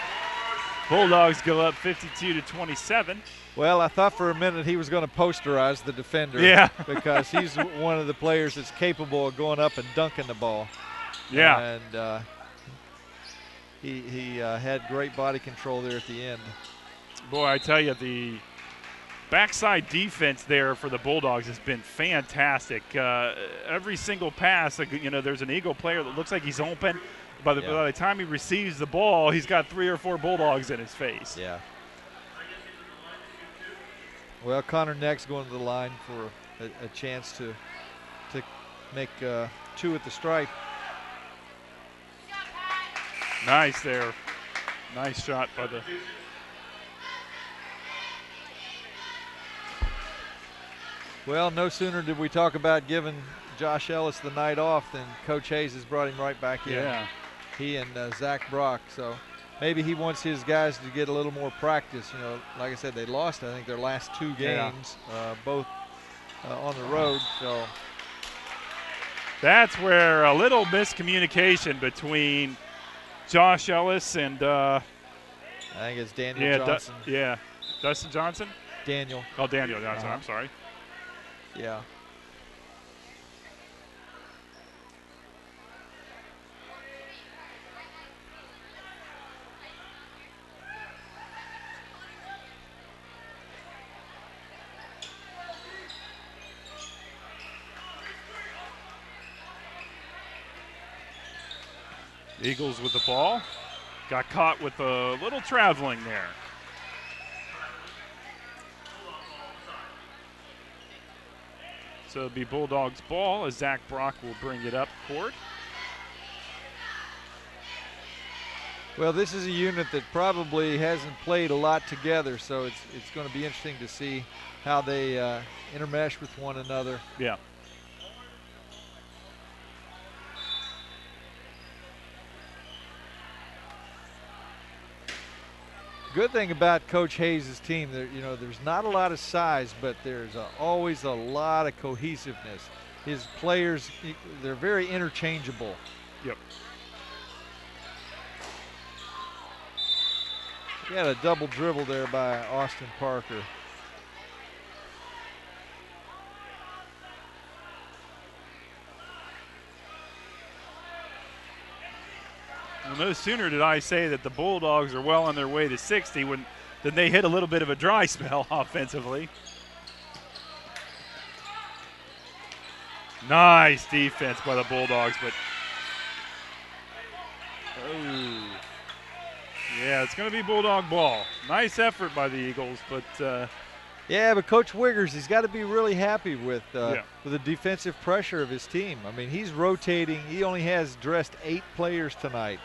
Bulldogs go up 52-27. Well, I thought for a minute he was going to posterize the defender. Yeah. Because he's one of the players that's capable of going up and dunking the ball. Yeah. And he had great body control there at the end. Boy, I tell you, the backside defense there for the Bulldogs has been fantastic. Every single pass, there's an Eagle player that looks like he's open. By the time he receives the ball, he's got 3 or 4 Bulldogs in his face. Yeah. Well, Connor Neck's going to the line for a chance to make 2 at the stripe. Nice there. Nice shot by the... Well, no sooner did we talk about giving Josh Ellis the night off than Coach Hayes has brought him right back in. Yeah. He and Zach Brock. So maybe he wants his guys to get a little more practice. Like I said, they lost, I think, their last 2 games, both on the road. So that's where a little miscommunication between Josh Ellis and I think it's Daniel Johnson. Dustin Johnson? Daniel. Oh, Daniel Johnson, I'm sorry. Yeah. Eagles with the ball. Got caught with a little traveling there. So it'll be Bulldogs ball as Zach Brock will bring it up court. Well, this is a unit that probably hasn't played a lot together, so it's going to be interesting to see how they intermesh with one another. Yeah. Good thing about Coach Hayes' team, there's not a lot of size, but there's always a lot of cohesiveness. His players, they're very interchangeable. Yep. He had a double dribble there by Austin Parker. Well, no sooner did I say that the Bulldogs are well on their way to 60 than they hit a little bit of a dry spell offensively. Nice defense by the Bulldogs, but yeah, it's going to be Bulldog ball. Nice effort by the Eagles, but yeah, but Coach Wiggers, he's got to be really happy with the defensive pressure of his team. I mean, he's rotating. He only has dressed 8 players tonight.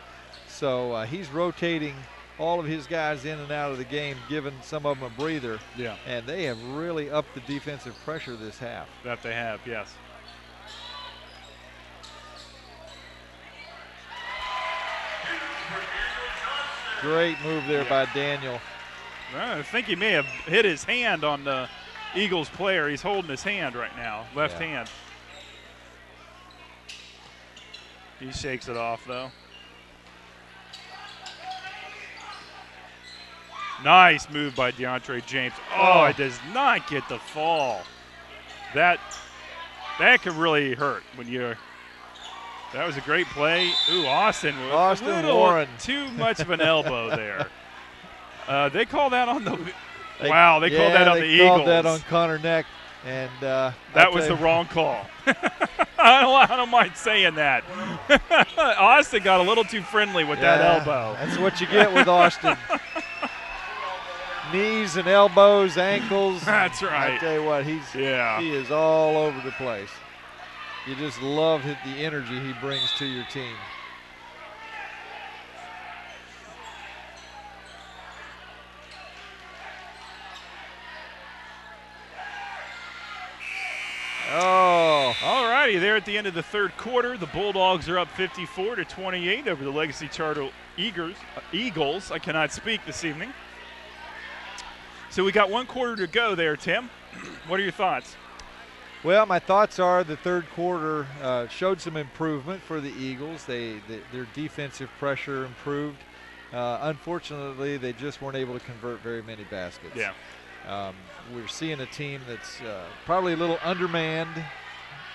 So he's rotating all of his guys in and out of the game, giving some of them a breather. Yeah. And they have really upped the defensive pressure this half. That they have, yes. Great move there by Daniel. I think he may have hit his hand on the Eagles player. He's holding his hand right now, left hand. He shakes it off, though. Nice move by DeAndre James. Oh, it does not get the fall. That could really hurt when you're. That was a great play. Ooh, Austin Warren. Too much of an elbow there. They call that on the. They called that on the Eagles. They called that on Connor Neck, and that was the wrong call. I don't mind saying that. Austin got a little too friendly with that elbow. That's what you get with Austin. Knees and elbows, ankles. That's right. I tell you what, he is all over the place. You just love the energy he brings to your team. Oh. All righty, there at the end of the third quarter, the Bulldogs are up 54-28 over the Legacy Charter Eagles. I cannot speak this evening. So we got 1 quarter to go there, Tim. What are your thoughts? Well, my thoughts are the third quarter showed some improvement for the Eagles. Their defensive pressure improved. Unfortunately, they just weren't able to convert very many baskets. Yeah. We're seeing a team that's probably a little undermanned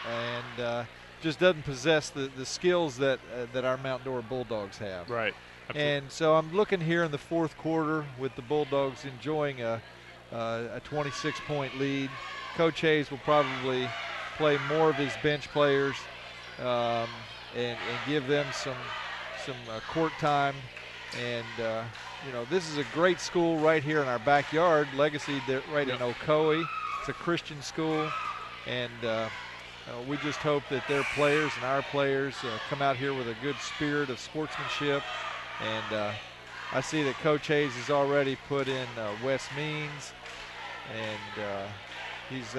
and just doesn't possess the skills that our Mount Dora Bulldogs have. Right. Absolutely. And so I'm looking here in the fourth quarter with the Bulldogs enjoying a 26-point lead. Coach Hayes will probably play more of his bench players and give them some court time. And this is a great school right here in our backyard, Legacy, right in Ocoee. It's a Christian school, and we just hope that their players and our players come out here with a good spirit of sportsmanship. And I see that Coach Hayes has already put in Wes Means, and he's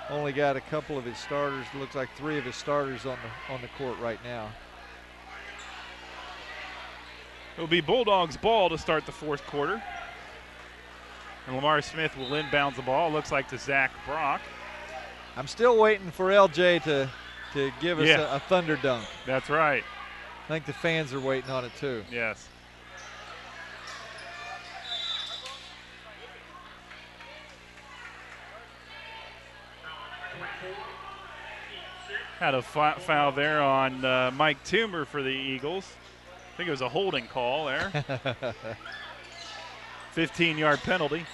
only got a couple of his starters. It looks like 3 of his starters on the court right now. It'll be Bulldogs ball to start the fourth quarter. And Lamar Smith will inbound the ball. Looks like to Zach Brock. I'm still waiting for LJ to give us a thunder dunk. That's right. I think the fans are waiting on it too. Yes. Had a foul there on Mike Toomer for the Eagles. I think it was a holding call there. 15-yard penalty.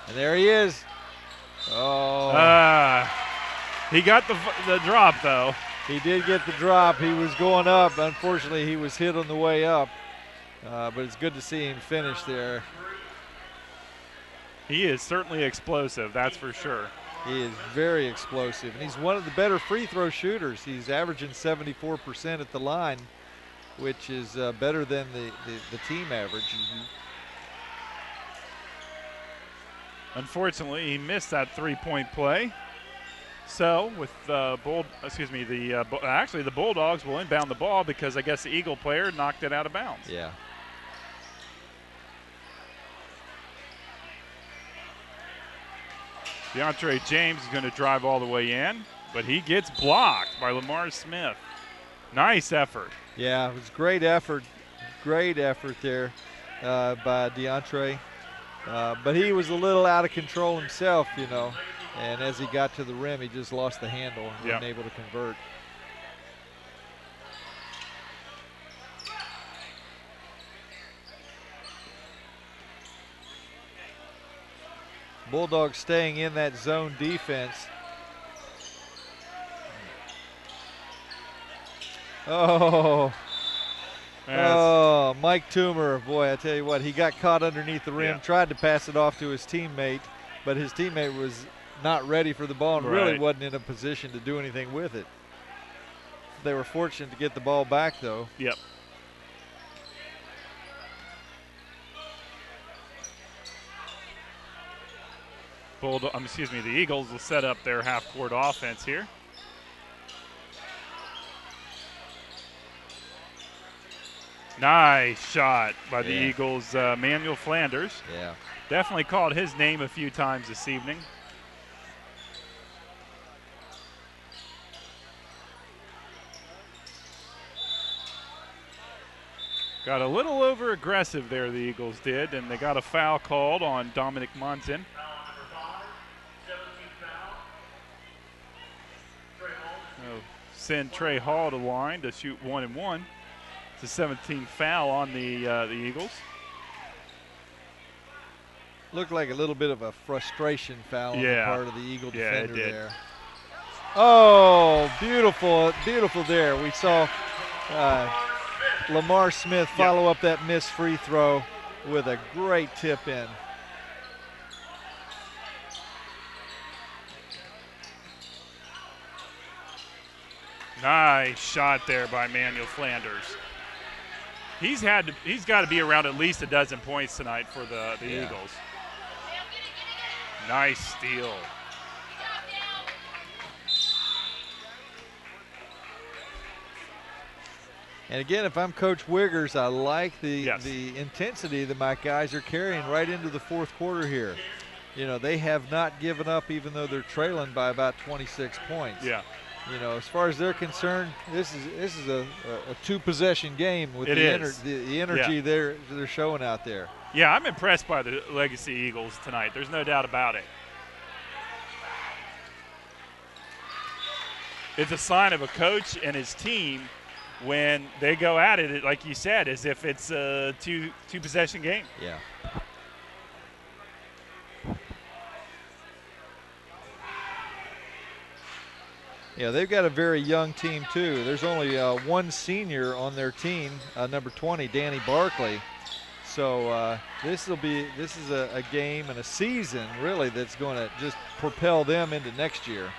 And there he is. Oh. He got the drop, though. He did get the drop. He was going up. Unfortunately, he was hit on the way up. but it's good to see him finish there. He is certainly explosive, that's for sure. He is very explosive, and he's one of the better free throw shooters. He's averaging 74% at the line, which is better than the team average. Unfortunately, he missed that three-point play. So with the Bulldogs will inbound the ball because I guess the Eagle player knocked it out of bounds. Yeah. DeAndre James is going to drive all the way in, but he gets blocked by Lamar Smith. Nice effort. Yeah, it was great effort there by DeAndre. But he was a little out of control himself, you know. And as he got to the rim, he just lost the handle and wasn't able to convert. Bulldogs staying in that zone defense. Oh, Mike Toomer, boy, I tell you what, he got caught underneath the rim, tried to pass it off to his teammate, but his teammate was not ready for the ball and really wasn't in a position to do anything with it. They were fortunate to get the ball back, though. Yep. The Eagles will set up their half-court offense here. Nice shot by the Eagles, Manuel Flanders. Yeah. Definitely called his name a few times this evening. Got a little over aggressive there, the Eagles did, and they got a foul called on Dominic Monson. Send Trey Hall to the line to shoot 1 and 1. It's a 17th foul on the Eagles. Looked like a little bit of a frustration foul on the part of the Eagle defender there. Oh, beautiful, beautiful there. We saw Lamar Smith follow up that missed free throw with a great tip in. Nice shot there by Manuel Flanders. He's got to be around at least a dozen points tonight for the Eagles. Nice steal. And again, if I'm Coach Wiggers, I like the intensity that my guys are carrying right into the fourth quarter here. You know, they have not given up even though they're trailing by about 26 points. Yeah. You know, as far as they're concerned, this is a two-possession game with the energy they're showing out there. Yeah, I'm impressed by the Legacy Eagles tonight. There's no doubt about it. It's a sign of a coach and his team when they go at it, like you said, as if it's a two-possession game. Yeah. Yeah, they've got a very young team too. There's only one senior on their team, number 20, Danny Barkley. So this is a game and a season really that's going to just propel them into next year.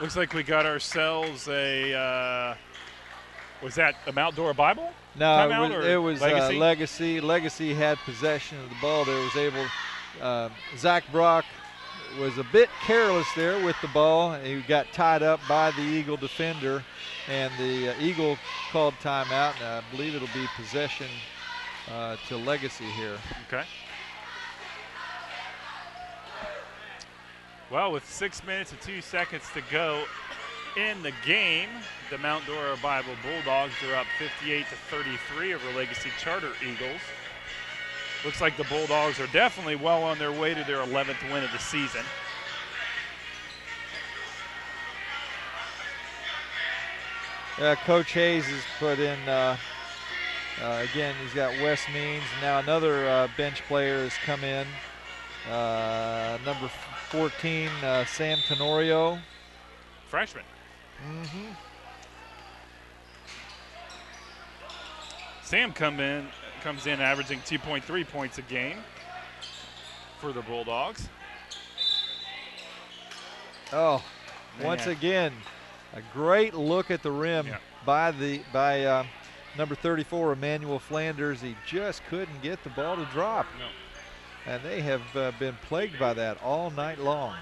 Looks like we got ourselves a. Was that a Mount Dora Bible? No, it was Legacy? Legacy. Legacy had possession of the ball. They was able. Zach Brock was a bit careless there with the ball. He got tied up by the Eagle defender, and the Eagle called timeout. And I believe it'll be possession to Legacy here. Okay. Well, with 6 minutes and 2 seconds to go in the game, the Mount Dora Bible Bulldogs are up 58-33 over Legacy Charter Eagles. Looks like the Bulldogs are definitely well on their way to their 11th win of the season. Coach Hayes has put in, again, he's got Wes Means. Now another bench player has come in. Number 14, Sam Tenorio. Freshman. Mm-hmm. Sam comes in averaging 2.3 points a game for the Bulldogs. Oh, Man. once again, a great look at the rim by number 34, Emmanuel Flanders. He just couldn't get the ball to drop. No. And they have been plagued by that all night long.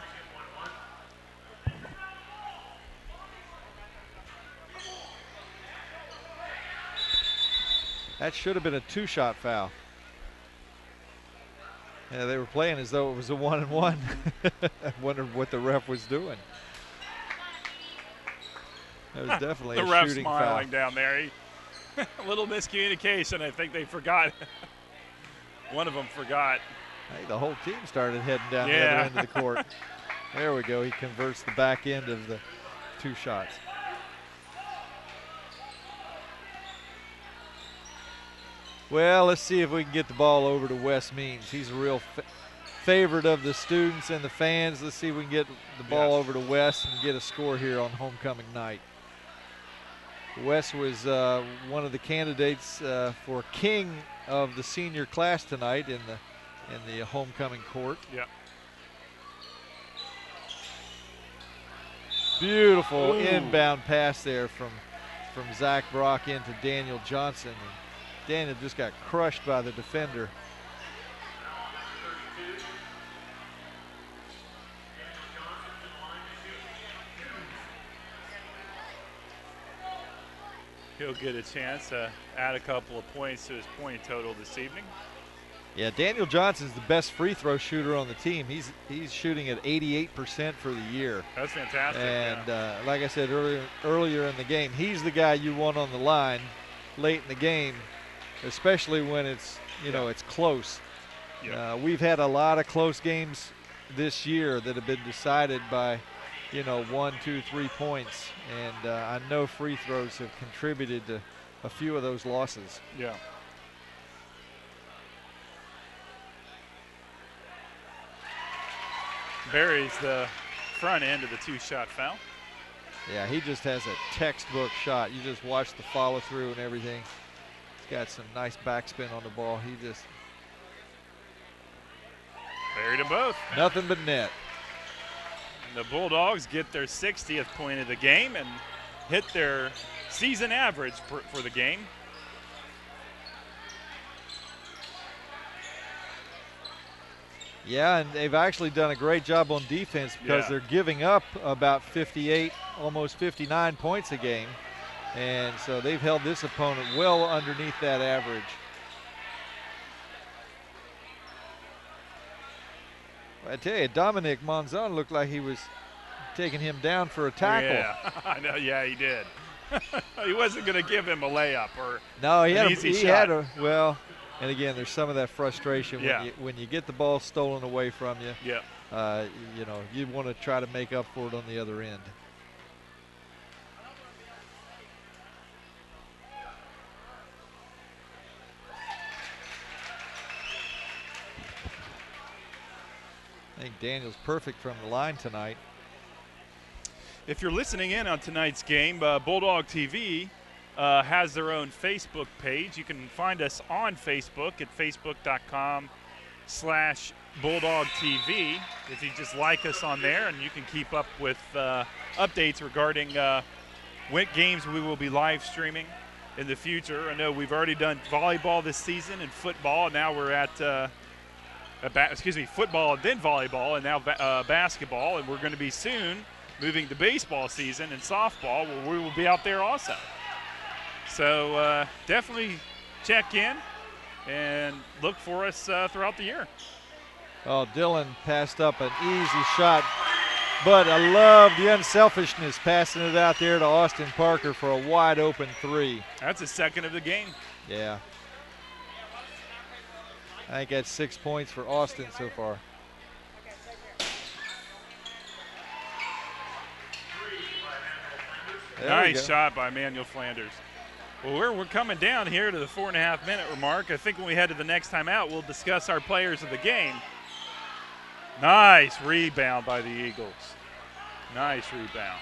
That should have been a 2-shot foul. Yeah, they were playing as though it was a 1-and-1. I wondered what the ref was doing. That was definitely the a ref shooting smiling foul. down there. A little miscommunication. I think they forgot. One of them forgot. Hey, the whole team started heading down the other end of the court. There we go. He converts the back end of the 2 shots. Well, let's see if we can get the ball over to Wes Means. He's a real favorite of the students and the fans. Let's see if we can get the ball over to Wes and get a score here on homecoming night. Wes was one of the candidates for king of the senior class tonight in the homecoming court. Yeah. Beautiful inbound pass there from Zach Brock into Daniel Johnson. And Daniel just got crushed by the defender. He'll get a chance to add a couple of points to his point total this evening. Yeah, Daniel Johnson's the best free throw shooter on the team. He's shooting at 88% for the year. That's fantastic. And like I said earlier in the game, he's the guy you want on the line late in the game, especially when it's it's close. Yeah. We've had a lot of close games this year that have been decided by 1, 2, 3 points, and I know free throws have contributed to a few of those losses. Yeah. Buries the front end of the 2-shot foul. Yeah, he just has a textbook shot. You just watch the follow through and everything. He's got some nice backspin on the ball. He just buried them both. Nothing but net. And the Bulldogs get their 60th point of the game and hit their season average for the game. Yeah, and they've actually done a great job on defense because they're giving up about 58, almost 59 points a game. And so they've held this opponent well underneath that average. I tell you, Dominic Monzon looked like he was taking him down for a tackle. Yeah, I know. Yeah, he did. He wasn't going to give him a layup or an easy shot. And again, there's some of that frustration when you get the ball stolen away from you. Yeah. You want to try to make up for it on the other end. I think Daniel's perfect from the line tonight. If you're listening in on tonight's game, Bulldog TV has their own Facebook page. You can find us on Facebook at facebook.com/BulldogTV. If you just like us on there, and you can keep up with updates regarding what games we will be live streaming in the future. I know we've already done volleyball this season and football. Now we're at football and then volleyball, and now basketball, and we're going to be soon moving to baseball season and softball, where we will be out there also. So definitely check in and look for us throughout the year. Oh, Dylan passed up an easy shot, but I love the unselfishness passing it out there to Austin Parker for a wide open 3. That's his second of the game. Yeah. I think that's 6 points for Austin so far. Nice shot by Emmanuel Flanders. Well, we're coming down here to the 4.5-minute mark. I think when we head to the next time out, we'll discuss our players of the game. Nice rebound by the Eagles. Nice rebound.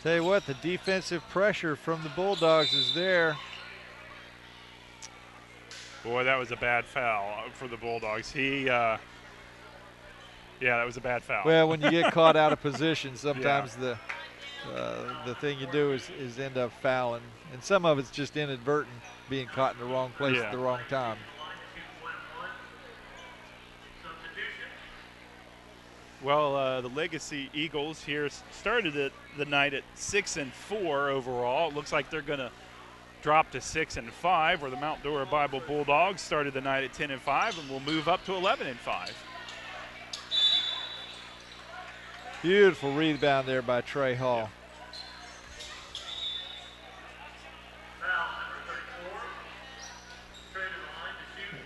Tell you what, the defensive pressure from the Bulldogs is there. Boy, that was a bad foul for the Bulldogs. Yeah, that was a bad foul. Well, when you get caught out of position, sometimes the thing you do is end up fouling. And some of it's just inadvertent, being caught in the wrong place at the wrong time. Well, the Legacy Eagles here started the night at 6-4 overall. It looks like they're going to drop to 6-5, where the Mount Dora Bible Bulldogs started the night at 10-5 and will move up to 11-5. Beautiful rebound there by Trey Hall.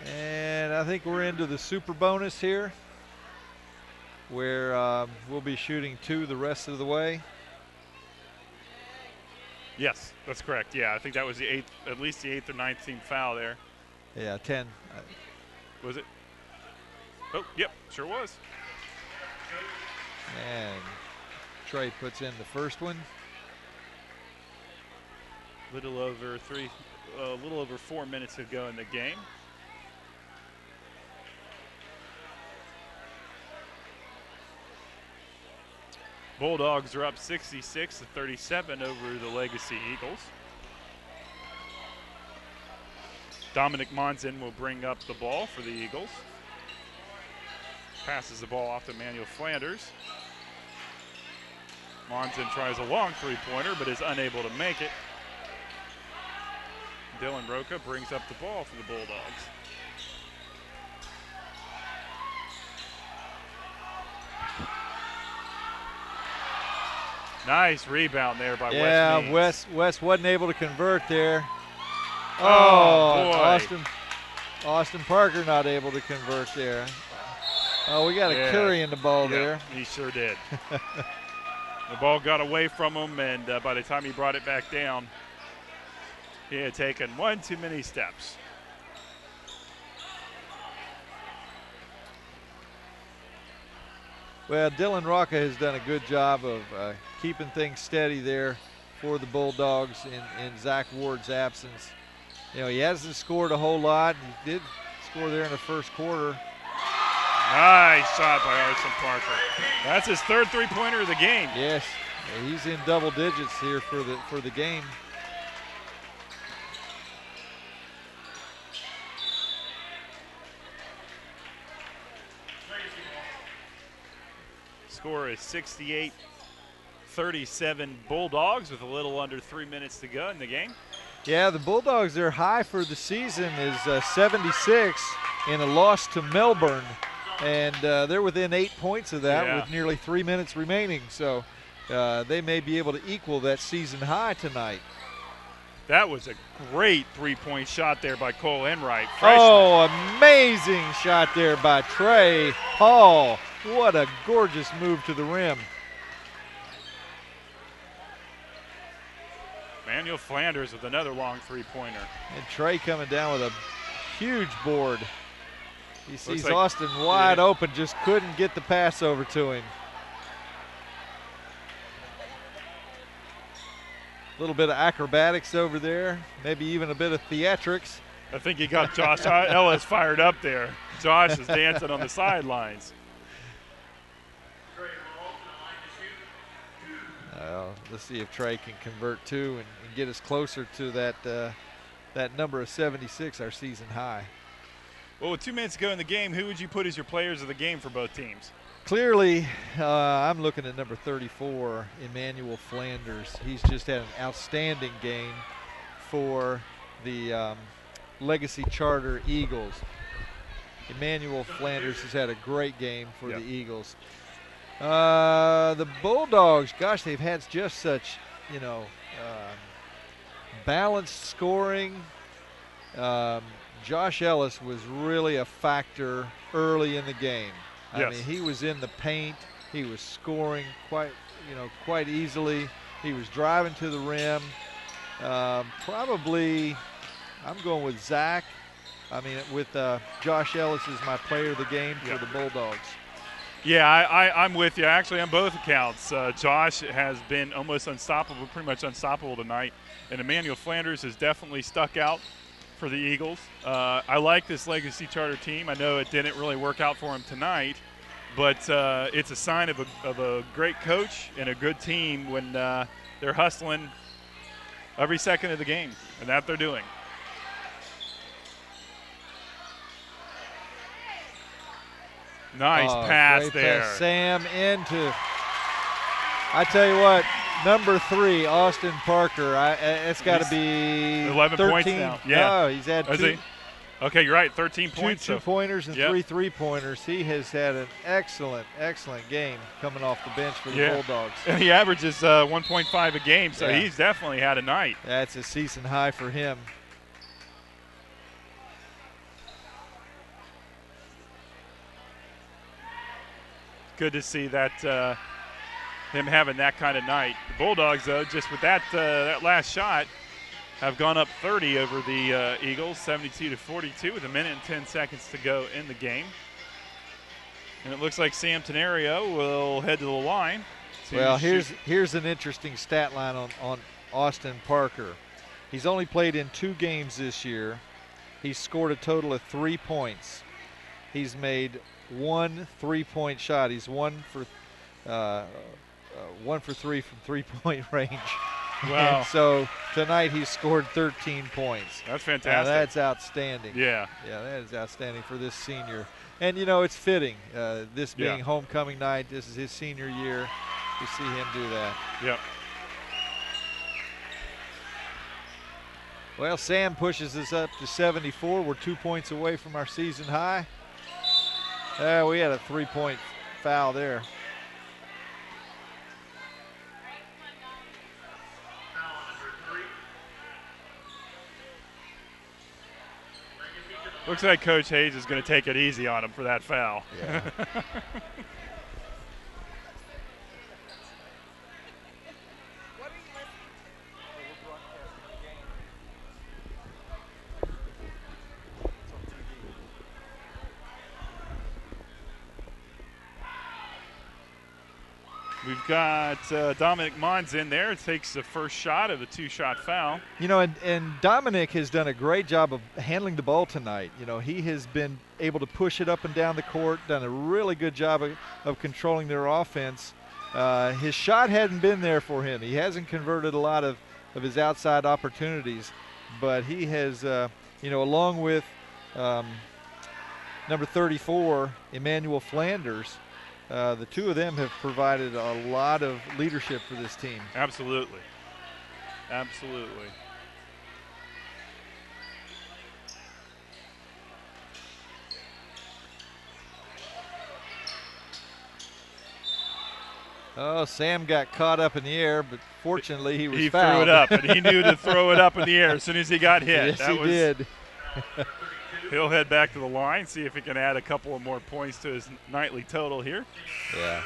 Yeah. And I think we're into the super bonus here, where we'll be shooting 2 the rest of the way. Yes, that's correct. Yeah, I think that was the 8th, at least the 8th or 9th team foul there. Yeah, 10. Was it? Oh, yep, sure was. And Trey puts in the first one. A little over 4 minutes to go in the game. Bulldogs are up 66-37 over the Legacy Eagles. Dominic Monson will bring up the ball for the Eagles. Passes the ball off to Manuel Flanders. Monson tries a long three-pointer but is unable to make it. Dylan Roca brings up the ball for the Bulldogs. Nice rebound there by Wes. Yeah, Wes wasn't able to convert there. Oh, boy. Austin Parker not able to convert there. Oh, we got a Curry in the ball there. He sure did. The ball got away from him, and by the time he brought it back down, he had taken one too many steps. Well, Dylan Rocca has done a good job of keeping things steady there for the Bulldogs in Zach Ward's absence. You know, he hasn't scored a whole lot. He did score there in the first quarter. Nice shot by Arson Parker. That's his third three-pointer of the game. Yes, he's in double digits here for the game. Score is 68-37 Bulldogs with a little under 3 minutes to go in the game. Yeah, the Bulldogs, their high for the season is 76 in a loss to Melbourne. And they're within 8 points of that with nearly 3 minutes remaining. So they may be able to equal that season high tonight. That was a great three-point shot there by Cole Enright. Oh, amazing shot there by Trey Hall. What a gorgeous move to the rim. Manuel Flanders with another long three-pointer. And Trey coming down with a huge board. He sees like Austin wide open, just couldn't get the pass over to him. A little bit of acrobatics over there, maybe even a bit of theatrics. I think he got Josh Ellis fired up there. Josh is dancing on the sidelines. Let's see if Trey can convert 2 and get us closer to that number of 76, our season high. Well, with 2 minutes to go in the game, who would you put as your players of the game for both teams? Clearly, I'm looking at number 34, Emmanuel Flanders. He's just had an outstanding game for the Legacy Charter Eagles. Emmanuel Flanders has had a great game for the Eagles. The Bulldogs, gosh, they've had just such, balanced scoring. Josh Ellis was really a factor early in the game. I mean, he was in the paint. He was scoring quite easily. He was driving to the rim. Probably, I'm going with Zach. I mean, with Josh Ellis as my player of the game for the Bulldogs. Yeah, I'm with you. Actually, on both accounts, Josh has been almost unstoppable, pretty much unstoppable tonight. And Emmanuel Flanders has definitely stuck out for the Eagles. I like this Legacy Charter team. I know it didn't really work out for him tonight, but it's a sign of a great coach and a good team when they're hustling every second of the game, and that they're doing. Nice pass there. Pass. Sam into, I tell you what, number 3, Austin Parker. It's got to be 11 13 points now. Yeah. No, he's had two. Okay, you're right, 13 points. 2 two-pointers and 3 3-pointers. He has had an excellent, excellent game coming off the bench for the Bulldogs. And he averages 1.5 a game, so he's definitely had a night. That's a season high for him. Good to see that him having that kind of night. The Bulldogs, though, just with that last shot, have gone up 30 over the Eagles, 72-42, with 1 minute and 10 seconds to go in the game. And it looks like Sam Tenario will head to the line. Well, here's an interesting stat line on Austin Parker. He's only played in 2 games this year. He's scored a total of 3 points. He's made 1 3-point shot. He's 1 for 3 from 3-point range. Wow. And so tonight he scored 13 points. That's fantastic. Now that's outstanding. Yeah. Yeah, that is outstanding for this senior. And, you know, it's fitting. This being homecoming night, this is his senior year. To see him do that. Yep. Well, Sam pushes us up to 74. We're 2 points away from our season high. We had a 3-point foul there. Looks like Coach Hayes is going to take it easy on him for that foul. Yeah. We've got Dominic Mons in there. It takes the first shot of the 2-shot foul. You know, and Dominic has done a great job of handling the ball tonight. You know, he has been able to push it up and down the court, done a really good job of controlling their offense. His shot hadn't been there for him. He hasn't converted a lot of his outside opportunities, but he has, you know, along with number 34, Emmanuel Flanders, the two of them have provided a lot of leadership for this team. Absolutely. Absolutely. Oh, Sam got caught up in the air, but fortunately he was He fouled. threw it up, and he knew to throw it up in the air as soon as he got hit. Yes, he did. He'll head back to the line, see if he can add a couple of more points to his nightly total here. Yeah.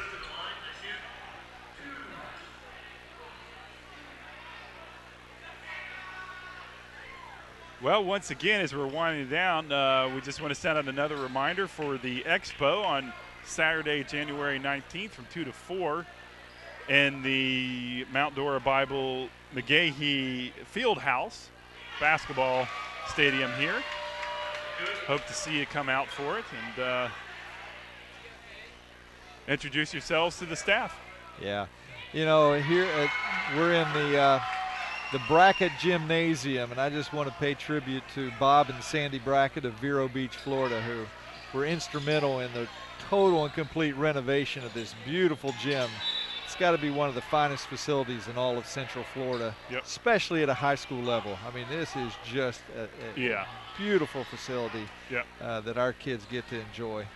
Well, once again, as we're winding down, we just want to send out another reminder for the Expo on Saturday, January 19th from 2 to 4 in the Mount Dora Bible McGahee Fieldhouse basketball stadium here. Hope to see you come out for it and introduce yourselves to the staff. Yeah. You know, here we're in the Brackett Gymnasium, and I just want to pay tribute to Bob and Sandy Brackett of Vero Beach, Florida, who were instrumental in the total and complete renovation of this beautiful gym. It's got to be one of the finest facilities in all of Central Florida, especially at a high school level. I mean, this is just a beautiful facility that our kids get to enjoy.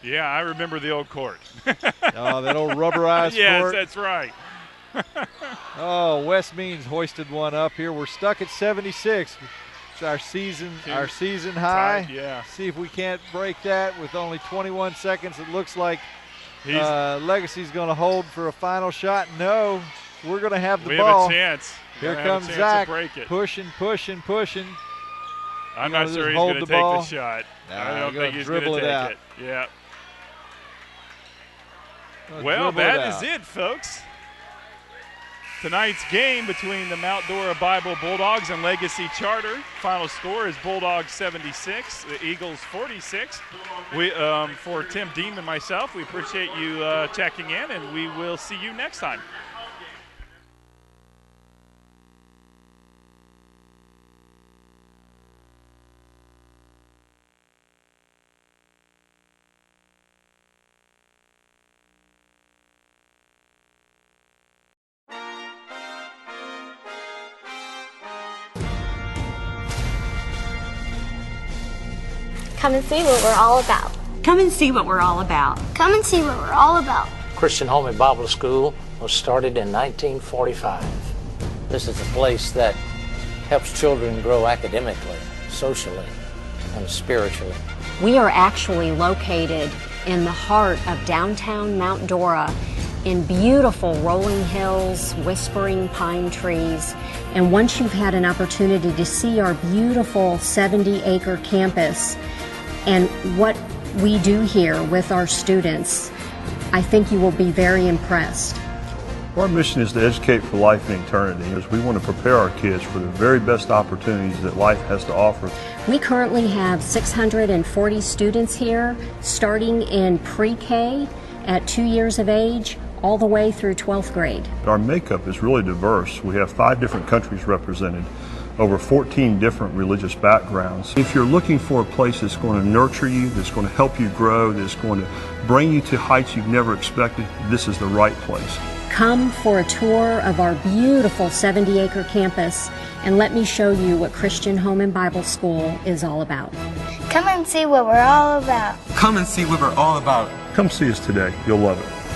Yeah, I remember the old court. Oh, that old rubberized Yes, court. that's right. Oh, West Means hoisted one up here. We're stuck at 76. It's our season high. Yeah. See if we can't break that with only 21 seconds. It looks like Legacy's going to hold for a final shot. No, we're going to have the we ball. We have a chance. Here comes Zach, pushing. I'm not sure he's going to take the shot. I don't think he's going to take it. Yeah. Well, that is it, folks. Tonight's game between the Mount Dora Bible Bulldogs and Legacy Charter. Final score is Bulldogs 76, the Eagles 46. For Tim Dean and myself, we appreciate you checking in, and we will see you next time. Come and see what we're all about. Come and see what we're all about. Come and see what we're all about. Christian Home and Bible School was started in 1945. This is a place that helps children grow academically, socially, and spiritually. We are actually located in the heart of downtown Mount Dora in beautiful rolling hills, whispering pine trees. And once you've had an opportunity to see our beautiful 70-acre campus and what we do here with our students, I think you will be very impressed. Our mission is to educate for life and eternity, as we want to prepare our kids for the very best opportunities that life has to offer. We currently have 640 students here, starting in pre-K at 2 years of age, all the way through 12th grade. Our makeup is really diverse. We have 5 different countries represented, over 14 different religious backgrounds. If you're looking for a place that's going to nurture you, that's going to help you grow, that's going to bring you to heights you've never expected, this is the right place. Come for a tour of our beautiful 70-acre campus and let me show you what Christian Home and Bible School is all about. Come and see what we're all about. Come and see what we're all about. Come see us today. You'll love it.